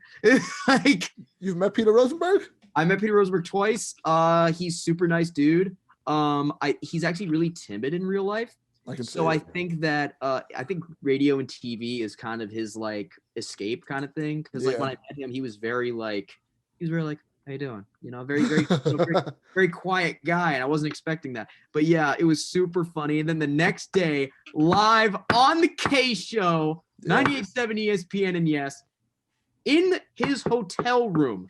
Like, You've met Peter Rosenberg? I met Peter Rosenberg twice. He's super nice dude. He's actually really timid in real life. I think that I think radio and TV is kind of his like escape kind of thing. Because like when I met him, he was very like, how you doing? You know, very very quiet guy, and I wasn't expecting that. But yeah, it was super funny. And then the next day, live on the K Show, 98.7 ESPN, and yes, in his hotel room,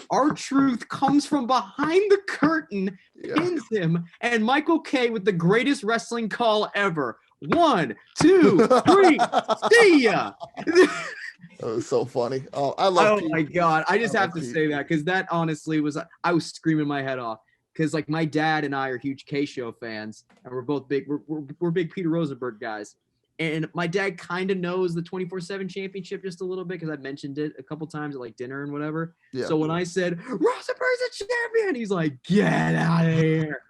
R-Truth comes from behind the curtain, pins him, and Michael K with the greatest wrestling call ever. 1, 2, 3, see ya. That was so funny. Oh, I love Pete. My God. I just have to Pete. say that because that honestly I was screaming my head off because like my dad and I are huge K-Show fans and we're both big, we're big Peter Rosenberg guys. And my dad kind of knows the 24/7 championship just a little bit because I mentioned it a couple times at like dinner and whatever. Yeah. So when I said, Rosenberg's a champion, he's like, get out of here.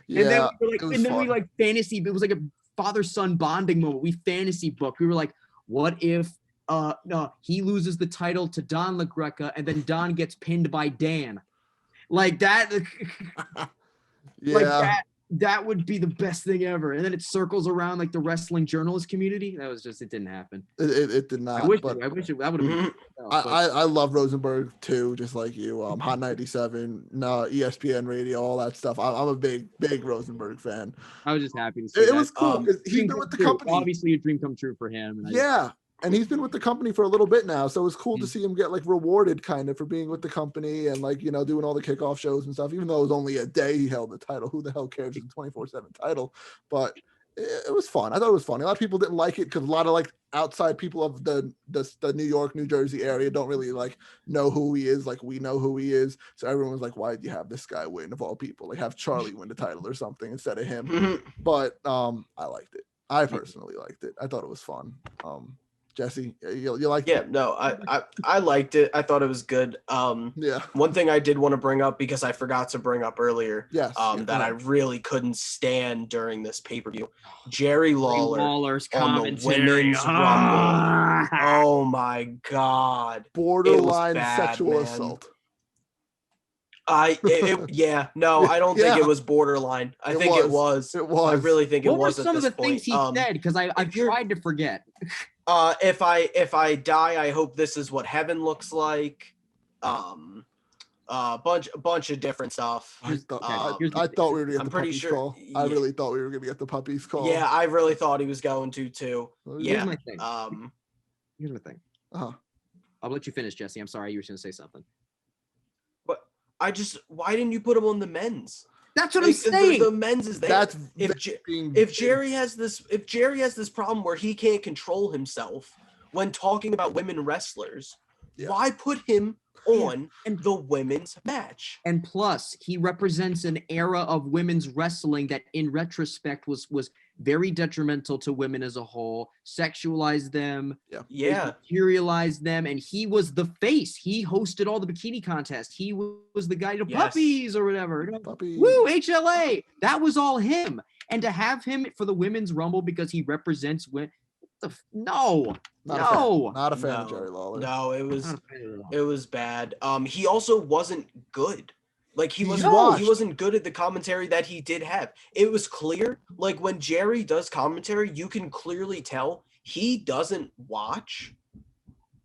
And then we like fantasy, it was like a father-son bonding moment. We fantasy booked. We were like, what if no, he loses the title to Don LaGreca, and then Don gets pinned by Dan. Like that. That would be the best thing ever. And then it circles around like the wrestling journalist community. That was just, it didn't happen. It did not. I wish it that would have been. I love Rosenberg too, just like you. Hot 97, ESPN radio, all that stuff. I'm a big Rosenberg fan. I was just happy to see it was cool because he's been with the company. Obviously, a dream come true for him. And he's been with the company for a little bit now, so it's cool to see him get like rewarded kind of for being with the company and like, you know, doing all the kickoff shows and stuff. Even though it was only a day he held the title, who the hell cares? It's a 24/7 title, but it was fun. I thought it was funny. A lot of people didn't like it because a lot of like outside people of the New York, New Jersey area don't really like know who he is. Like we know who he is, so everyone was like, "Why did you have this guy win of all people? Like have Charlie win the title or something instead of him." But I liked it. I personally liked it. I thought it was fun. Jesse, you liked it? No, I liked it. I thought it was good. One thing I did want to bring up because I forgot to bring up earlier. That I really couldn't stand during this pay-per-view. Jerry Lawler's on the women's Rumble. Oh my God! Borderline sexual assault. I don't think it was borderline. I think it was. It was. I really think it was. What were some of the things he said? Because I've tried to forget. If I die, I hope this is what heaven looks like. Bunch of different stuff. I thought we were gonna get the puppies call. I really thought we were gonna get the puppies call. Yeah, I really thought he was going to too. Here's my thing. Here's my thing. I'll let you finish, Jesse. I'm sorry, you were going to say something. But why didn't you put him on the men's? That's what I'm saying. The men's is there. That's if Jerry has this problem where he can't control himself when talking about women wrestlers, why put him on the women's match? And plus, he represents an era of women's wrestling that, in retrospect, was very detrimental to women as a whole, sexualized them, materialized them, and he was the face. He hosted all the bikini contests. He was the guy to puppies or whatever. Puppies. Woo, HLA. That was all him. And to have him for the Women's Rumble because he represents women. Not a fan of Jerry Lawler. No, it was bad. He also wasn't good. Like he wasn't good at the commentary that he did have. It was clear, like when Jerry does commentary, you can clearly tell he doesn't watch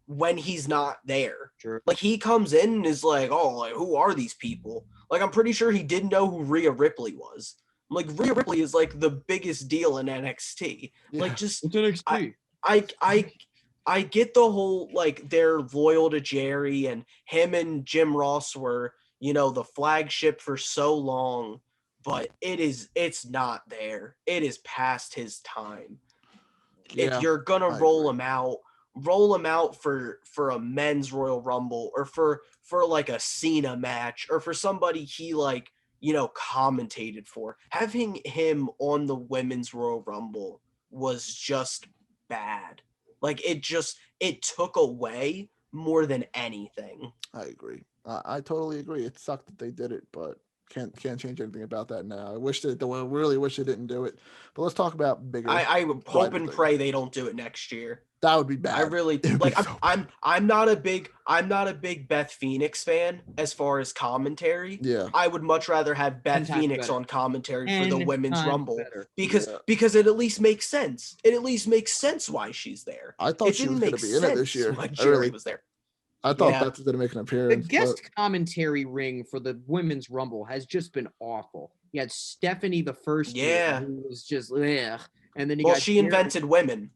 when he's not there. Sure. Like he comes in and is like, "Oh, like who are these people?" Like I'm pretty sure he didn't know who Rhea Ripley was. Like Rhea Ripley is like the biggest deal in NXT. Yeah. Like just it's NXT. I get the whole like they're loyal to Jerry and him and Jim Ross were, the flagship for so long, but it's not there. It is past his time. Yeah, if you're gonna roll him out for a men's Royal Rumble or for like a Cena match or for somebody he like, commentated for. Having him on the women's Royal Rumble was just bad. Like it took away more than anything. I agree. I totally agree. It sucked that they did it, but can't change anything about that now. I really wish they didn't do it. But let's talk about bigger. I hope and pray they don't do it next year. That would be bad. I really like. I'm not a big Beth Phoenix fan as far as commentary. Yeah, I would much rather have Beth Phoenix on commentary for the Women's Rumble because it at least makes sense. It at least makes sense why she's there. I thought she was going to be in it this year. Jerry was there. I thought Beth was going to make an appearance. The guest commentary ring for the Women's Rumble has just been awful. You had Stephanie the first year, who was just ugh. And then she invented women.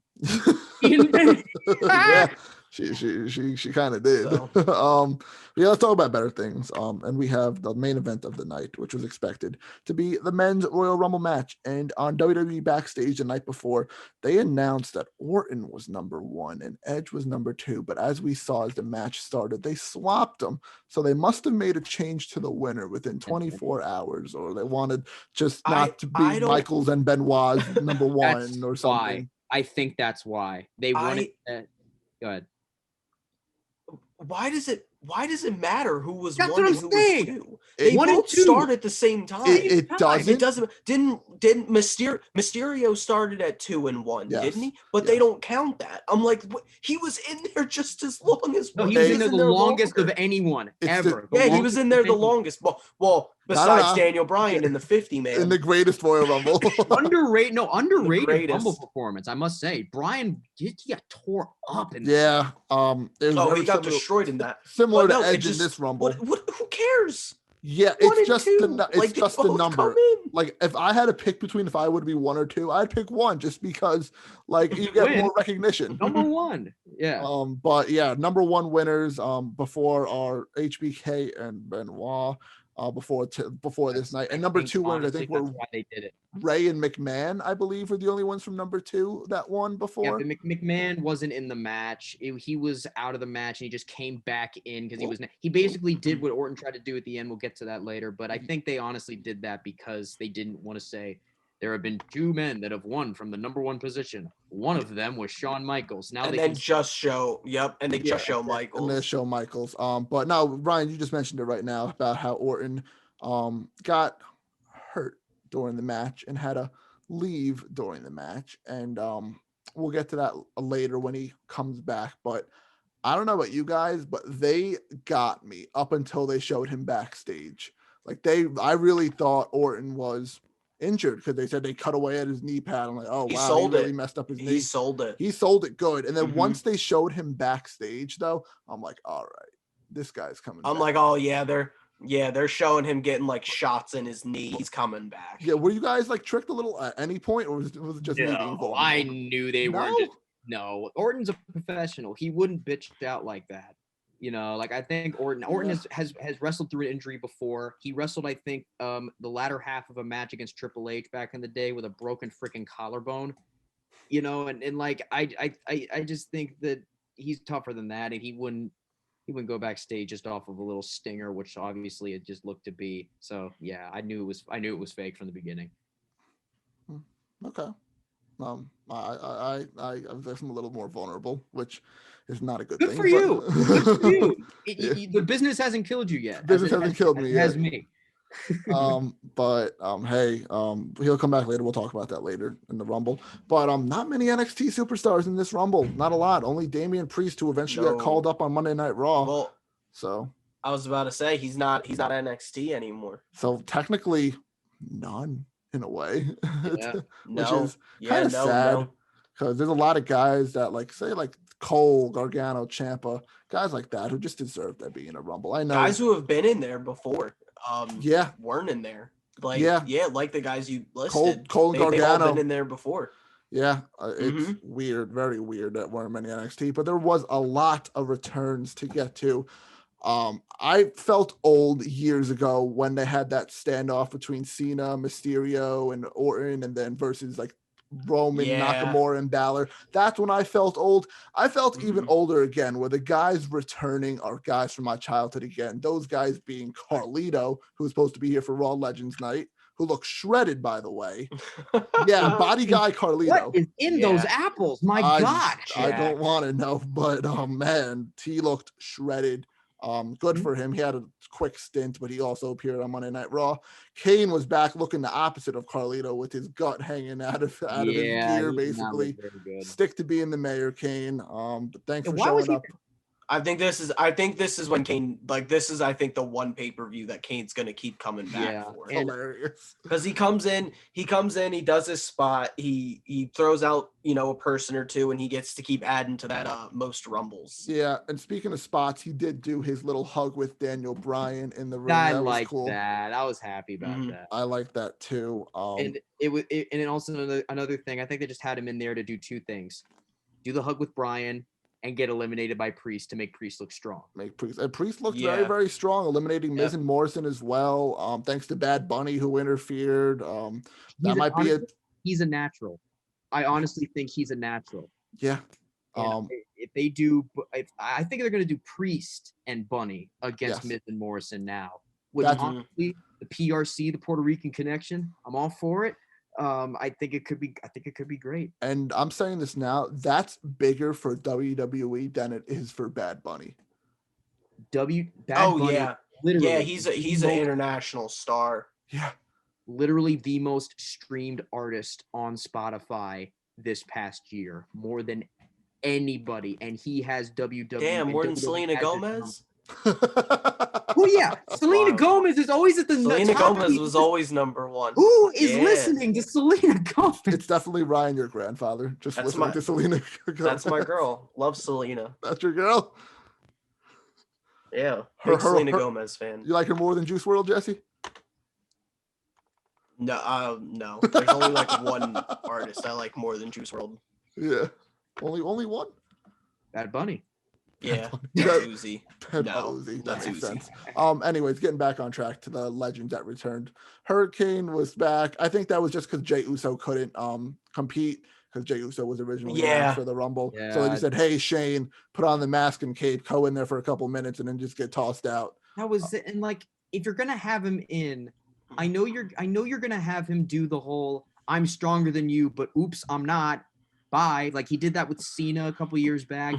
Yeah, she kind of did. So. Let's talk about better things. And we have the main event of the night, which was expected to be the men's Royal Rumble match. And on WWE Backstage the night before, they announced that Orton was number 1 and Edge was number 2. But as we saw as the match started, they swapped them. So they must have made a change to the winner within 24 hours, or they wanted just not to be Michaels and Benoit's number 1 or something. Why. I think that's why they wanted. Go ahead. Why does it matter who was That's 1 and who was 2? They both start at the same time. It doesn't. It doesn't. Didn't Mysterio started at 2 and 1, didn't he? But they don't count that. I'm like, he was in there just as long as. No, he was in there the longest of anyone ever. He was in there the longest. Well, besides Daniel Bryan in the 50-man. In the greatest Royal Rumble. Underrated Rumble performance, I must say. Bryan, he got tore up in that. Yeah. He got destroyed in that. Similar to Edge in this Rumble. Who cares? Yeah, it's just the number. Like if I had to pick between if I would be 1 or 2, I'd pick 1 just because like you get more recognition. Number 1. Yeah. But yeah, number 1 winners before our HBK and Benoit. Before this night, and number 2 winners, I think, were why they did it. Ray and McMahon, I believe, were the only ones from number 2 that won before. Yeah, but McMahon wasn't in the match. He was out of the match, and he just came back in because he basically did what Orton tried to do at the end. We'll get to that later, but I think they honestly did that because they didn't want to say there have been 2 men that have won from the number 1 position. One of them was Shawn Michaels. Now and they just show Michaels. And they show Michaels. But no, Ryan, you just mentioned it right now about how Orton got hurt during the match and had to leave during the match. And we'll get to that later when he comes back. But I don't know about you guys, but they got me up until they showed him backstage. Like I really thought Orton was injured because they said they cut away at his knee pad. I'm like, oh, wow, he really messed up his knee. He sold it. He sold it good. And then once they showed him backstage, though, I'm like, all right, this guy's coming back. I'm like, oh, yeah, they're showing him getting like shots in his knee. He's coming back. Yeah, were you guys like tricked a little at any point, or was it just me being vulnerable? I knew they weren't. No, Orton's a professional. He wouldn't bitch out like that. You know, like I think Orton has wrestled through an injury before. He wrestled, I think, the latter half of a match against Triple H back in the day with a broken freaking collarbone. You know, and like I just think that he's tougher than that, and he wouldn't go backstage just off of a little stinger, which obviously it just looked to be. So yeah, I knew it was fake from the beginning. Okay. I guess I'm a little more vulnerable, which is not a good Good thing. For you. Good for you. Yeah. The business hasn't killed you yet. Business hasn't killed me yet. It has me. Hey, he'll come back later. We'll talk about that later in the Rumble. But not many NXT superstars in this Rumble. Not a lot. Only Damian Priest, who eventually got called up on Monday Night Raw. Well, so I was about to say he's not NXT anymore. So technically, none in a way. Yeah. Which is kind of sad because there's a lot of guys that like Cole, Gargano, Ciampa, guys like that who just deserve to be in a Rumble. I know guys who have been in there before. Weren't in there. Like like the guys you listed. Cole and Gargano they've all been in there before. Yeah, it's weird, very weird that weren't many NXT, but there was a lot of returns to get to. I felt old years ago when they had that standoff between Cena, Mysterio, and Orton, and then versus like Roman, Nakamura, and Balor. That's when I felt old. I felt even older again, where the guys returning are guys from my childhood again. Those guys being Carlito, who was supposed to be here for Raw Legends Night, who looks shredded, by the way. Yeah, body guy Carlito. What is in those apples? My God. I don't want to know, but man, he looked shredded. Good for him. He had a quick stint, but he also appeared on Monday Night Raw. Kane was back looking the opposite of Carlito with his gut hanging out of his gear, basically. Stick to being the mayor, Kane. But thanks for showing up. I think this is when Kane, like, this is, I think, the one pay-per-view that Kane's going to keep coming back for. Hilarious. Because he comes in, he does his spot, he throws out, a person or two, and he gets to keep adding to that most Rumbles. Yeah, and speaking of spots, he did do his little hug with Daniel Bryan in the ring. I liked that. I was happy about that. I like that too. And and also another thing, I think they just had him in there to do two things. Do the hug with Bryan and get eliminated by Priest to make Priest look strong. Priest looked very, very strong, eliminating Miz and Morrison as well. Thanks to Bad Bunny who interfered. He's a natural. I honestly think he's a natural. Yeah. If they do, I think they're going to do Priest and Bunny against Miz and Morrison now. Which honestly, the PRC, the Puerto Rican connection, I'm all for it. I think it could be great. And I'm saying this now, that's bigger for WWE than it is for Bad Bunny. Bunny, literally. He's an international star. Yeah. Literally the most streamed artist on Spotify this past year, more than anybody, and he has WWE. Damn, more than Selena Gomez? Well, yeah, Selena Gomez is always at the Selena Gomez was always number one. Who is listening to Selena Gomez? It's definitely Ryan, your grandfather. Listening to Selena Gomez. That's my girl. Love Selena. That's your girl? Yeah. Selena Gomez fan. You like her more than Juice WRLD, Jesse? No, no. There's only like one artist I like more than Juice WRLD. Yeah. Only one? Bad Bunny. Yeah, Uzi. Uzi. That makes sense. Anyways, getting back on track to the legends that returned. Hurricane was back. I think that was just because Jey Uso couldn't compete because Jey Uso was originally for the Rumble. Yeah. So they just said, "Hey, Shane, put on the mask and cape, go in there for a couple minutes, and then just get tossed out." That was it. And like, if you're gonna have him in, I know you're gonna have him do the whole "I'm stronger than you," but oops, I'm not. Bye. Like he did that with Cena a couple years back.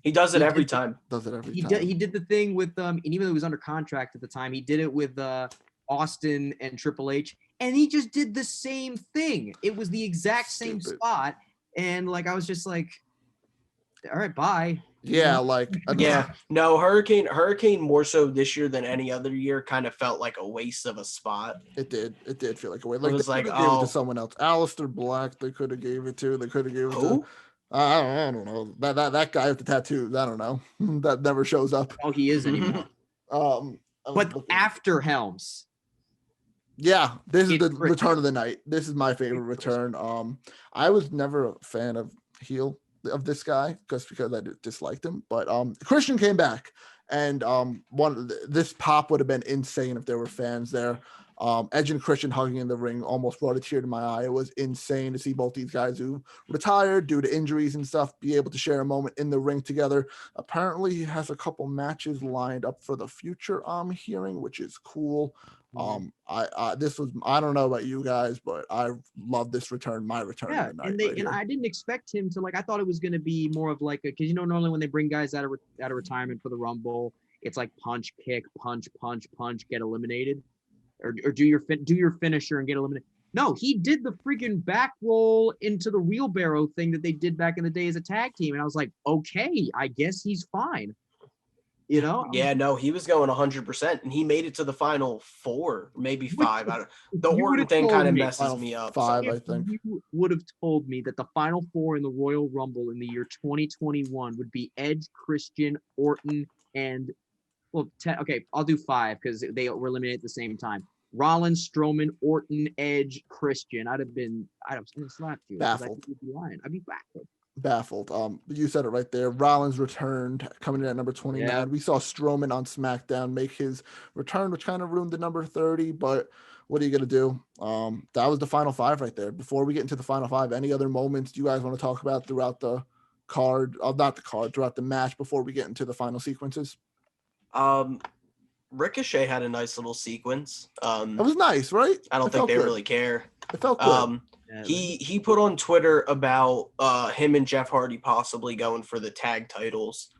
He does it every time. He did the thing with and even though he was under contract at the time, he did it with Austin and Triple H, and he just did the same thing. It was the exact same spot, and like I was just like, all right, bye. Yeah, No, Hurricane more so this year than any other year kind of felt like a waste of a spot. It did feel like a waste. Like, it was like, gave it to someone else. Aleister Black, they could have gave it to. They could have gave it to. I don't know. That guy with the tattoos, I don't know. That never shows up. Oh, he is anymore. But after Helms. Yeah, this is the return of the night. This is my favorite return. I was never a fan of heel of this guy just because I disliked him. But Christian came back, and this pop would have been insane if there were fans there. Edge and Christian hugging in the ring almost brought a tear to my eye. It was insane to see both these guys who retired due to injuries and stuff be able to share a moment in the ring together. Apparently, he has a couple matches lined up for the future. I'm hearing, which is cool. This was, I don't know about you guys, but I love this return. My return of the night. And I didn't expect him to, like, I thought it was going to be more of like because normally when they bring guys out of retirement for the Rumble, it's like punch, kick, punch, get eliminated. Or do your finisher and get eliminated. No, he did the freaking back roll into the wheelbarrow thing that they did back in the day as a tag team, and I was like, okay, I guess he's fine. Yeah, no, he was going 100%, and he made it to the final 4, maybe 5. The Orton thing kind of messes me up. 5, I think. You would have told me that the final 4 in the Royal Rumble in the year 2021 would be Edge, Christian, Orton, and okay, I'll do 5 because they were eliminated at the same time. Rollins, Strowman, Orton, Edge, Christian. I'd have slapped you. Baffled. I'd be lying. I'd be baffled. You said it right there. Rollins returned, coming in at number 29. Yeah. We saw Strowman on SmackDown make his return, which kind of ruined the number 30, but what are you going to do? That was the final 5 right there. Before we get into the final 5, any other moments you guys want to talk about throughout the card, throughout the match before we get into the final sequences? Ricochet had a nice little sequence. It was nice, right? I don't think they really care. It felt good. He put on Twitter about him and Jeff Hardy possibly going for the tag titles.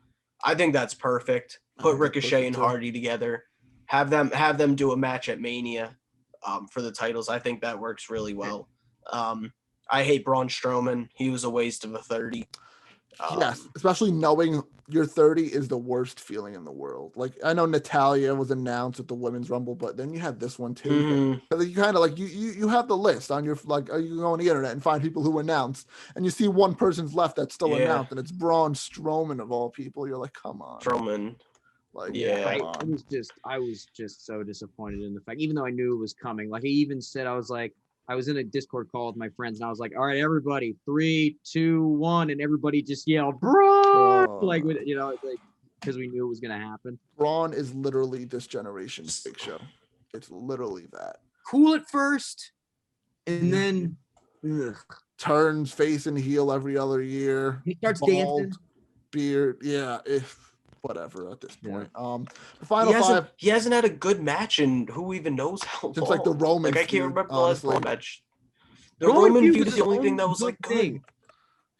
I think that's perfect. Put Ricochet and Hardy together. Have them do a match at Mania for the titles. I think that works really well. I hate Braun Strowman. He was a waste of a 30. Yes, especially knowing your 30 is the worst feeling in the world. Like, I know Natalya was announced at the Women's Rumble, but then you had this one too. Mm-hmm. You kind of like you have the list on your, like, you go on the internet and find people who announced, and you see one person's left that's still announced, and it's Braun Strowman of all people. You're like, come on, Strowman. Like, I was just so disappointed in the fact, even though I knew it was coming. Like, I even said, I was in a Discord call with my friends, and I was like, all right, everybody, 3, 2, 1, and everybody just yelled, Braun! Because we knew it was going to happen. Braun is literally this generation's Big Show. It's literally that. Cool at first, and then turns face and heel every other year. He starts dancing. Beard, whatever at this point. The final 5. He hasn't had a good match in who even knows how long. Since like the Roman. I can't remember the last match. The Roman feud is the only thing that was like good.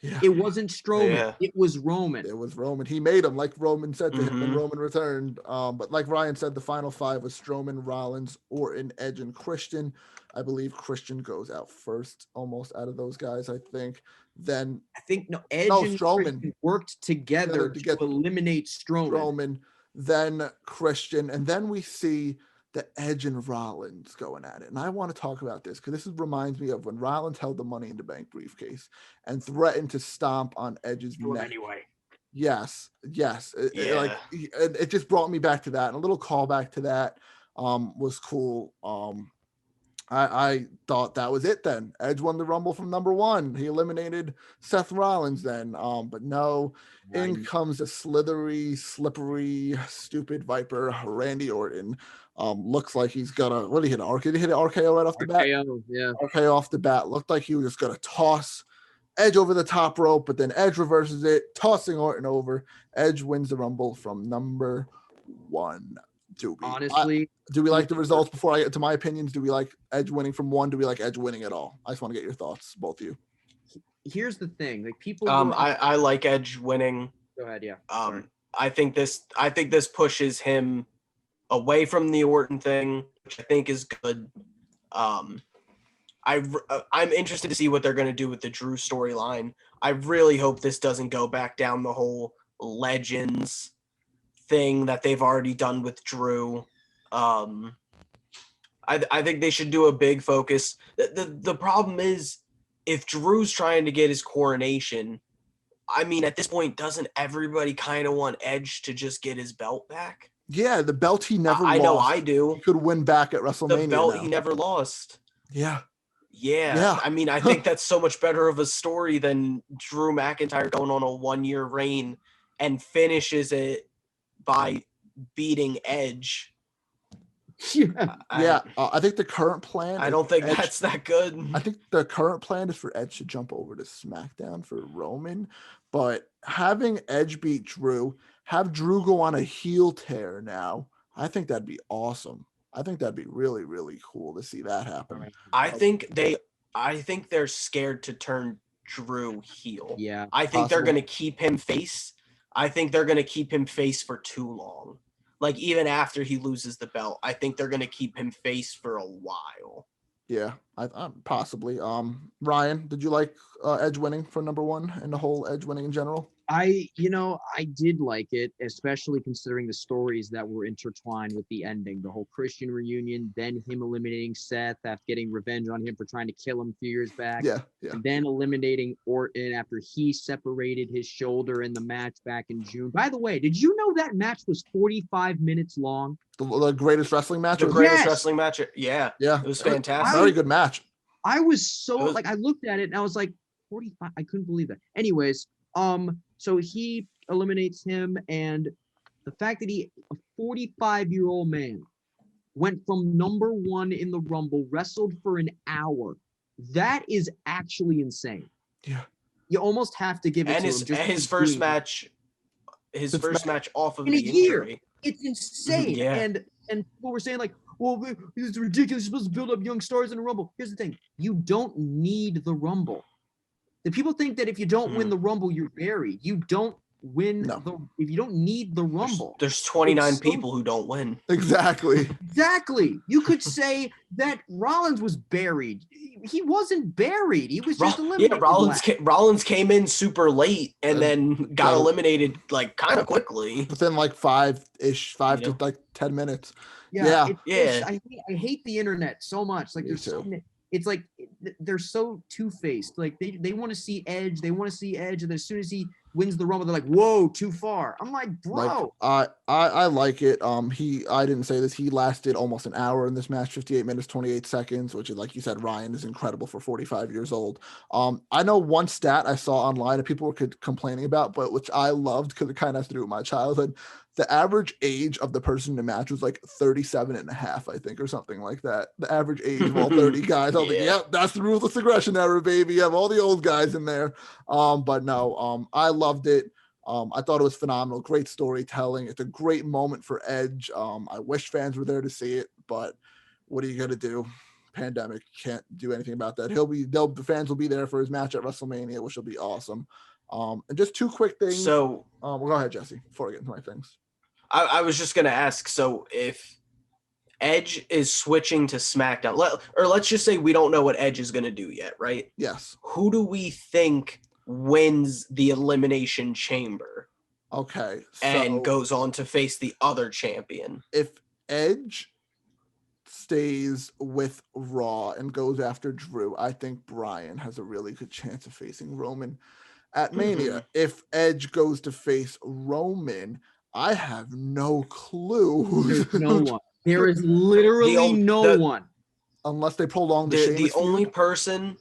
Yeah. It wasn't Strowman. Yeah. It was Roman. He made him, like Roman said to him when Roman returned. But like Ryan said, the final 5 was Strowman, Rollins, Orton, Edge, and Christian. I believe Christian goes out first, almost out of those guys. I think. Then Edge and Strowman worked together to eliminate Strowman. Then Christian, and then we see the Edge and Rollins going at it. And I want to talk about this because this reminds me of when Rollins held the Money in the Bank briefcase and threatened to stomp on Edge's neck. Anyway. Yes. It just brought me back to that. And a little callback to that was cool. I thought that was it then. Edge won the Rumble from number 1. He eliminated Seth Rollins then. But no, in comes a slithery, slippery, stupid Viper, Randy Orton. Looks like he's gonna, what did he hit? Did he hit an RKO right off the bat? RKO off the bat. Looked like he was just gonna toss Edge over the top rope, but then Edge reverses it, tossing Orton over. Edge wins the Rumble from number 1. Honestly, do we like the results before I get to my opinions? Do we like Edge winning from 1? Do we like Edge winning at all? I just want to get your thoughts, both of you. Here's the thing, like people. I like Edge winning. Go ahead, yeah. I think this pushes him away from the Orton thing, which I think is good. I'm interested to see what they're going to do with the Drew storyline. I really hope this doesn't go back down the whole Legends thing that they've already done with Drew. I think they should do a big focus. The problem is, if Drew's trying to get his coronation, I mean, at this point, doesn't everybody kind of want Edge to just get his belt back? Yeah, the belt he never lost. I know I do. He could win back at WrestleMania. The belt now. He never lost. Yeah. Yeah. I mean, I think that's so much better of a story than Drew McIntyre going on a 1-year reign and finishes it by beating Edge. I think the current plan. I don't think that's that good. I think the current plan is for Edge to jump over to SmackDown for Roman, but having Edge beat Drew, have Drew go on a heel tear now, I think that'd be awesome. I think that'd be really, really cool to see that happen. I think they're scared to turn Drew heel. Yeah. I think they're going to keep him face. I think they're going to keep him face for too long. Like, even after he loses the belt, I think they're going to keep him face for a while. Yeah, I possibly. Ryan, did you like Edge winning for number one and the whole Edge winning in general? I did like it, especially considering the stories that were intertwined with the ending, the whole Christian reunion, then him eliminating Seth after getting revenge on him for trying to kill him a few years back. Yeah. And then eliminating Orton after he separated his shoulder in the match back in June. By the way, did you know that match was 45 minutes long? The greatest wrestling match? The greatest wrestling match. Yeah. Yeah. It was fantastic. Very good match. I was so I looked at it and I was like, 45. I couldn't believe that. Anyways, so he eliminates him, and the fact that a 45-year-old man went from number one in the Rumble, wrestled for an hour, that is actually insane. Yeah. You almost have to give it to him. Just his first match off of the injury. Year. It's insane. Yeah. And people were saying like, well, it's ridiculous. You're supposed to build up young stars in the Rumble. Here's the thing. You don't need the Rumble. The people think that if you don't win the Rumble, you're buried. You don't win if you don't need the Rumble. There's 29 people who don't win. Exactly. You could say that Rollins was buried. He wasn't buried. He was just eliminated. Yeah, Rollins came in super late and then got eliminated like kind of quickly. Within like 5 to like 10 minutes. I hate the internet so much. Like it's like they're so two-faced. Like they want to see Edge. They want to see Edge, and as soon as he wins the Rumble, they're like, "Whoa, too far." I'm like, bro. Like, I like it. I didn't say this. He lasted almost an hour in this match, 58 minutes, 28 seconds, which is, like you said, Ryan is incredible for 45 years old. I know one stat I saw online that people were complaining about, but which I loved because it kind of has to do with my childhood. The average age of the person in the match was like 37 and a half, I think, or something like that. The average age of all 30 guys. I was like, yep, that's the ruthless aggression era, baby. You have all the old guys in there. But no, I loved it. I thought it was phenomenal. Great storytelling. It's a great moment for Edge. I wish fans were there to see it, but what are you going to do? Pandemic, can't do anything about that. The fans will be there for his match at WrestleMania, which will be awesome. And just two quick things. So, well, go ahead, Jesse, before I get into my things. I was just going to ask, so if Edge is switching to SmackDown, let's just say we don't know what Edge is going to do yet, right? Yes. Who do we think wins the Elimination Chamber? Okay. And goes on to face the other champion? If Edge stays with Raw and goes after Drew, I think Bryan has a really good chance of facing Roman at Mania. If Edge goes to face Roman, I have no clue. There's no one. There is literally no one. Unless they prolong the only person.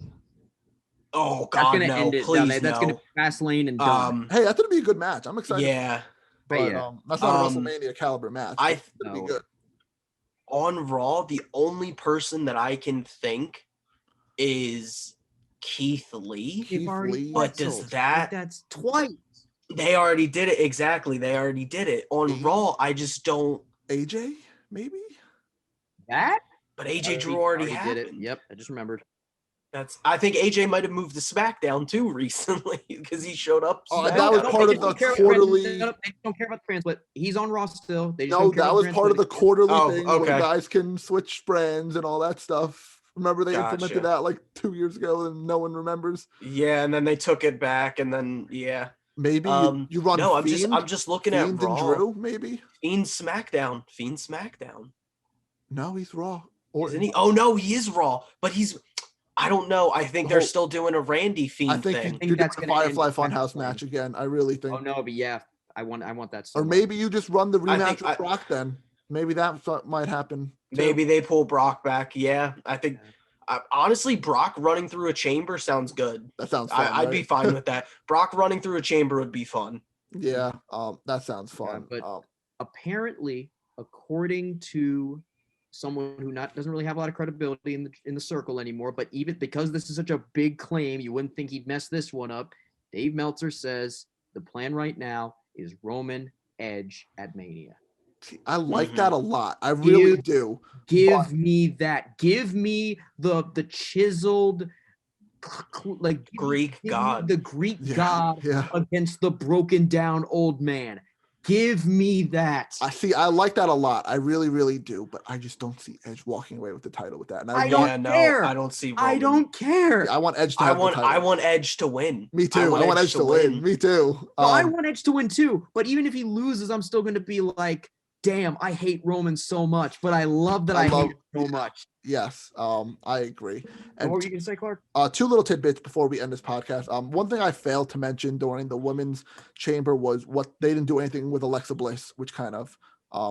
Oh God, that's gonna end it. Please, that's gonna fast lane and done. Hey, that's gonna be a good match. I'm excited. Yeah, but that's not a WrestleMania caliber match. It's gonna be good. On Raw, the only person that I can think is Keith Lee. But that's twice. They already did it. Exactly. They already did it. On Raw, I just don't. AJ, maybe? That? But AJ Drew already did it. Yep, I just remembered. I think AJ might have moved to SmackDown too recently because he showed up. That was part of the quarterly. They don't care about the trans, but he's on Raw still. That was part of the quarterly thing where guys can switch brands and all that stuff. Remember they implemented that like 2 years ago and no one remembers? Yeah, and then they took it back and then, Maybe you run Fiend? I'm just looking Fiend at Raw. And Drew, maybe? Fiend SmackDown. No, he's Raw. Isn't he? Oh, no, he is Raw. But I don't know. I think they're still doing a Randy Fiend thing. I think you're doing a Firefly Funhouse match again. I really think. Oh, no, but yeah. I want that. Or maybe you just run the rematch with Brock then. Maybe that might happen. Maybe they pull Brock back. Yeah, I think Honestly, Brock running through a chamber sounds good. That sounds fun. I'd be fine with that. Brock running through a chamber would be fun. Yeah, that sounds fun. Yeah, but apparently, according to someone who doesn't really have a lot of credibility in the circle anymore, but even because this is such a big claim, you wouldn't think he'd mess this one up. Dave Meltzer says the plan right now is Roman Edge at Mania. I like that a lot. I really do. Give me that. Give me the chiseled, like Greek god. The Greek god against the broken down old man. Give me that. I like that a lot. I really, really do. But I just don't see Edge walking away with the title with that. And I don't care. I don't see Roman. I don't care. Yeah, I want Edge to have the title. I want Edge to win. Me too. I want Edge to win. Me too. I want Edge to win too. But even if he loses, I'm still going to be like, damn, I hate Roman so much, but I love that I hate him so much. Yes, I agree. And what were you going to say, Clark? 2 little tidbits before we end this podcast. One thing I failed to mention during the women's chamber was what they didn't do anything with Alexa Bliss, which kind of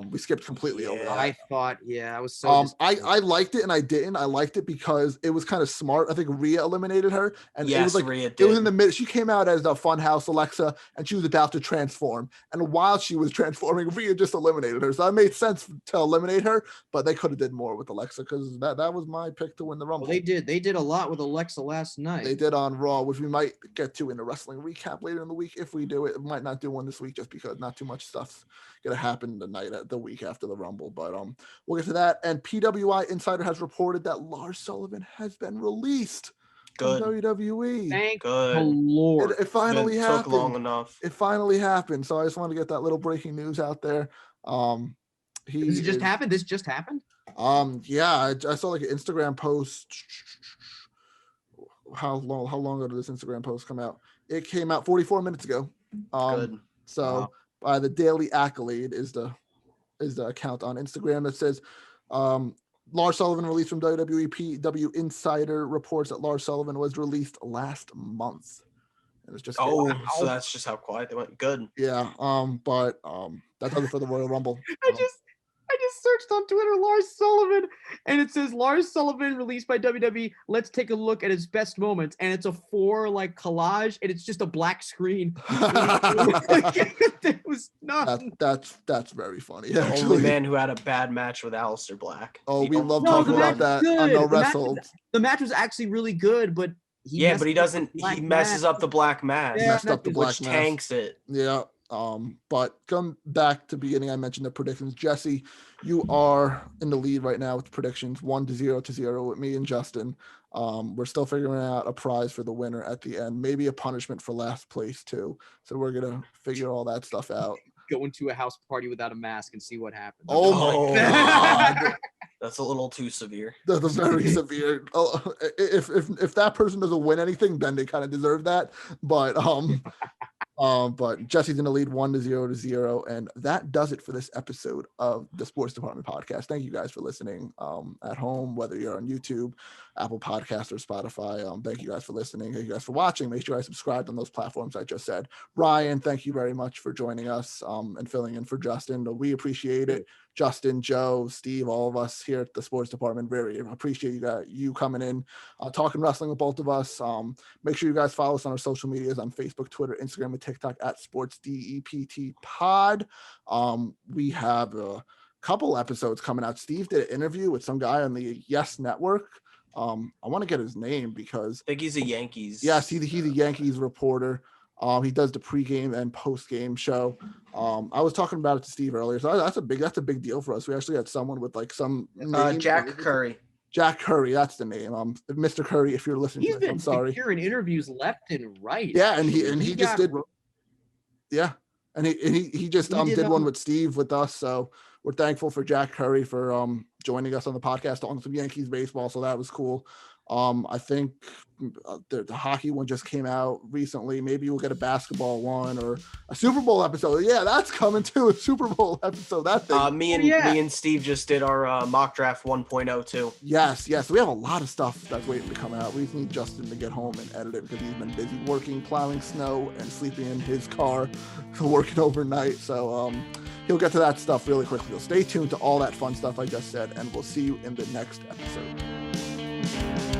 we skipped completely over that. I thought, I was so I liked it and I didn't. I liked it because it was kind of smart. I think Rhea eliminated her, and it was like Rhea did. It was in the middle. She came out as a Funhouse Alexa, and she was about to transform. And while she was transforming, Rhea just eliminated her. So that made sense to eliminate her, but they could have did more with Alexa because that was my pick to win the Rumble. Well, they did a lot with Alexa last night. They did on Raw, which we might get to in the wrestling recap later in the week if we do it. We might not do one this week just because not too much stuff's gonna happen the week after the Rumble, but we'll get to that. And PWI Insider has reported that Lars Sullivan has been released from WWE. Thank the Lord. It finally happened. Took long enough. It finally happened. So I just want to get that little breaking news out there. This just happened? Yeah, I saw like an Instagram post. How long ago did this Instagram post come out? It came out 44 minutes ago. Good. So by the Daily Accolade is the account on Instagram that says Lars Sullivan released from WWE. PW Insider reports that Lars Sullivan was released last month. And it's just so that's just how quiet they went. Good. Yeah. But that does it for the Royal Rumble. I just searched on Twitter Lars Sullivan, and it says Lars Sullivan released by WWE. Let's take a look at his best moments, and it's a 4 collage, and it's just a black screen. It was not. That's very funny. The only man who had a bad match with Aleister Black. Oh, we love talking about that on No Wrestled. The match was actually really good, but he doesn't. He messes up the black mask. Messed up the black mask, which tanks it. Yeah. But come back to beginning. I mentioned the predictions. Jesse, you are in the lead right now with predictions 1-0 with me and Justin. We're still figuring out a prize for the winner at the end, maybe a punishment for last place too. So we're gonna figure all that stuff out. Go into a house party without a mask and see what happens. Oh my God. That's a little too severe. That's very severe. If that person doesn't win anything, then they kind of deserve that. But Jesse's going to lead 1-0, and that does it for this episode of the Sports Department Podcast. Thank you guys for listening at home, whether you're on YouTube, Apple Podcasts, or Spotify. Thank you guys for listening. Thank you guys for watching. Make sure I subscribe on those platforms I just said. Ryan, thank you very much for joining us and filling in for Justin. We appreciate it. Justin, Joe, Steve, all of us here at the Sports Department, very appreciate you coming in, talking wrestling with both of us. Make sure you guys follow us on our social medias on Facebook, Twitter, Instagram, and TikTok at SportsDEPT Pod. We have a couple episodes coming out. Steve did an interview with some guy on the Yes Network. I want to get his name because I think he's a Yankees. Yes, he's a Yankees reporter. He does the pregame and postgame show. I was talking about it to Steve earlier, so that's a big deal for us. We actually had someone with some name. Jack Curry. Jack Curry, that's the name. Mr. Curry, if you're listening to this, I'm sorry. He's been securing interviews left and right. Yeah, and he just did. Yeah, and he just did one with Steve with us. So we're thankful for Jack Curry for joining us on the podcast on some Yankees baseball. So that was cool. I think the hockey one just came out recently. Maybe we'll get a basketball one or a Super Bowl episode. Yeah, that's coming too. A Super Bowl episode. That thing. Me and Steve just did our mock draft 1.0 too. Yes. We have a lot of stuff that's waiting to come out. We just need Justin to get home and edit it because he's been busy working, plowing snow, and sleeping in his car, working overnight. So he'll get to that stuff really quickly. So stay tuned to all that fun stuff I just said, and we'll see you in the next episode. Peace.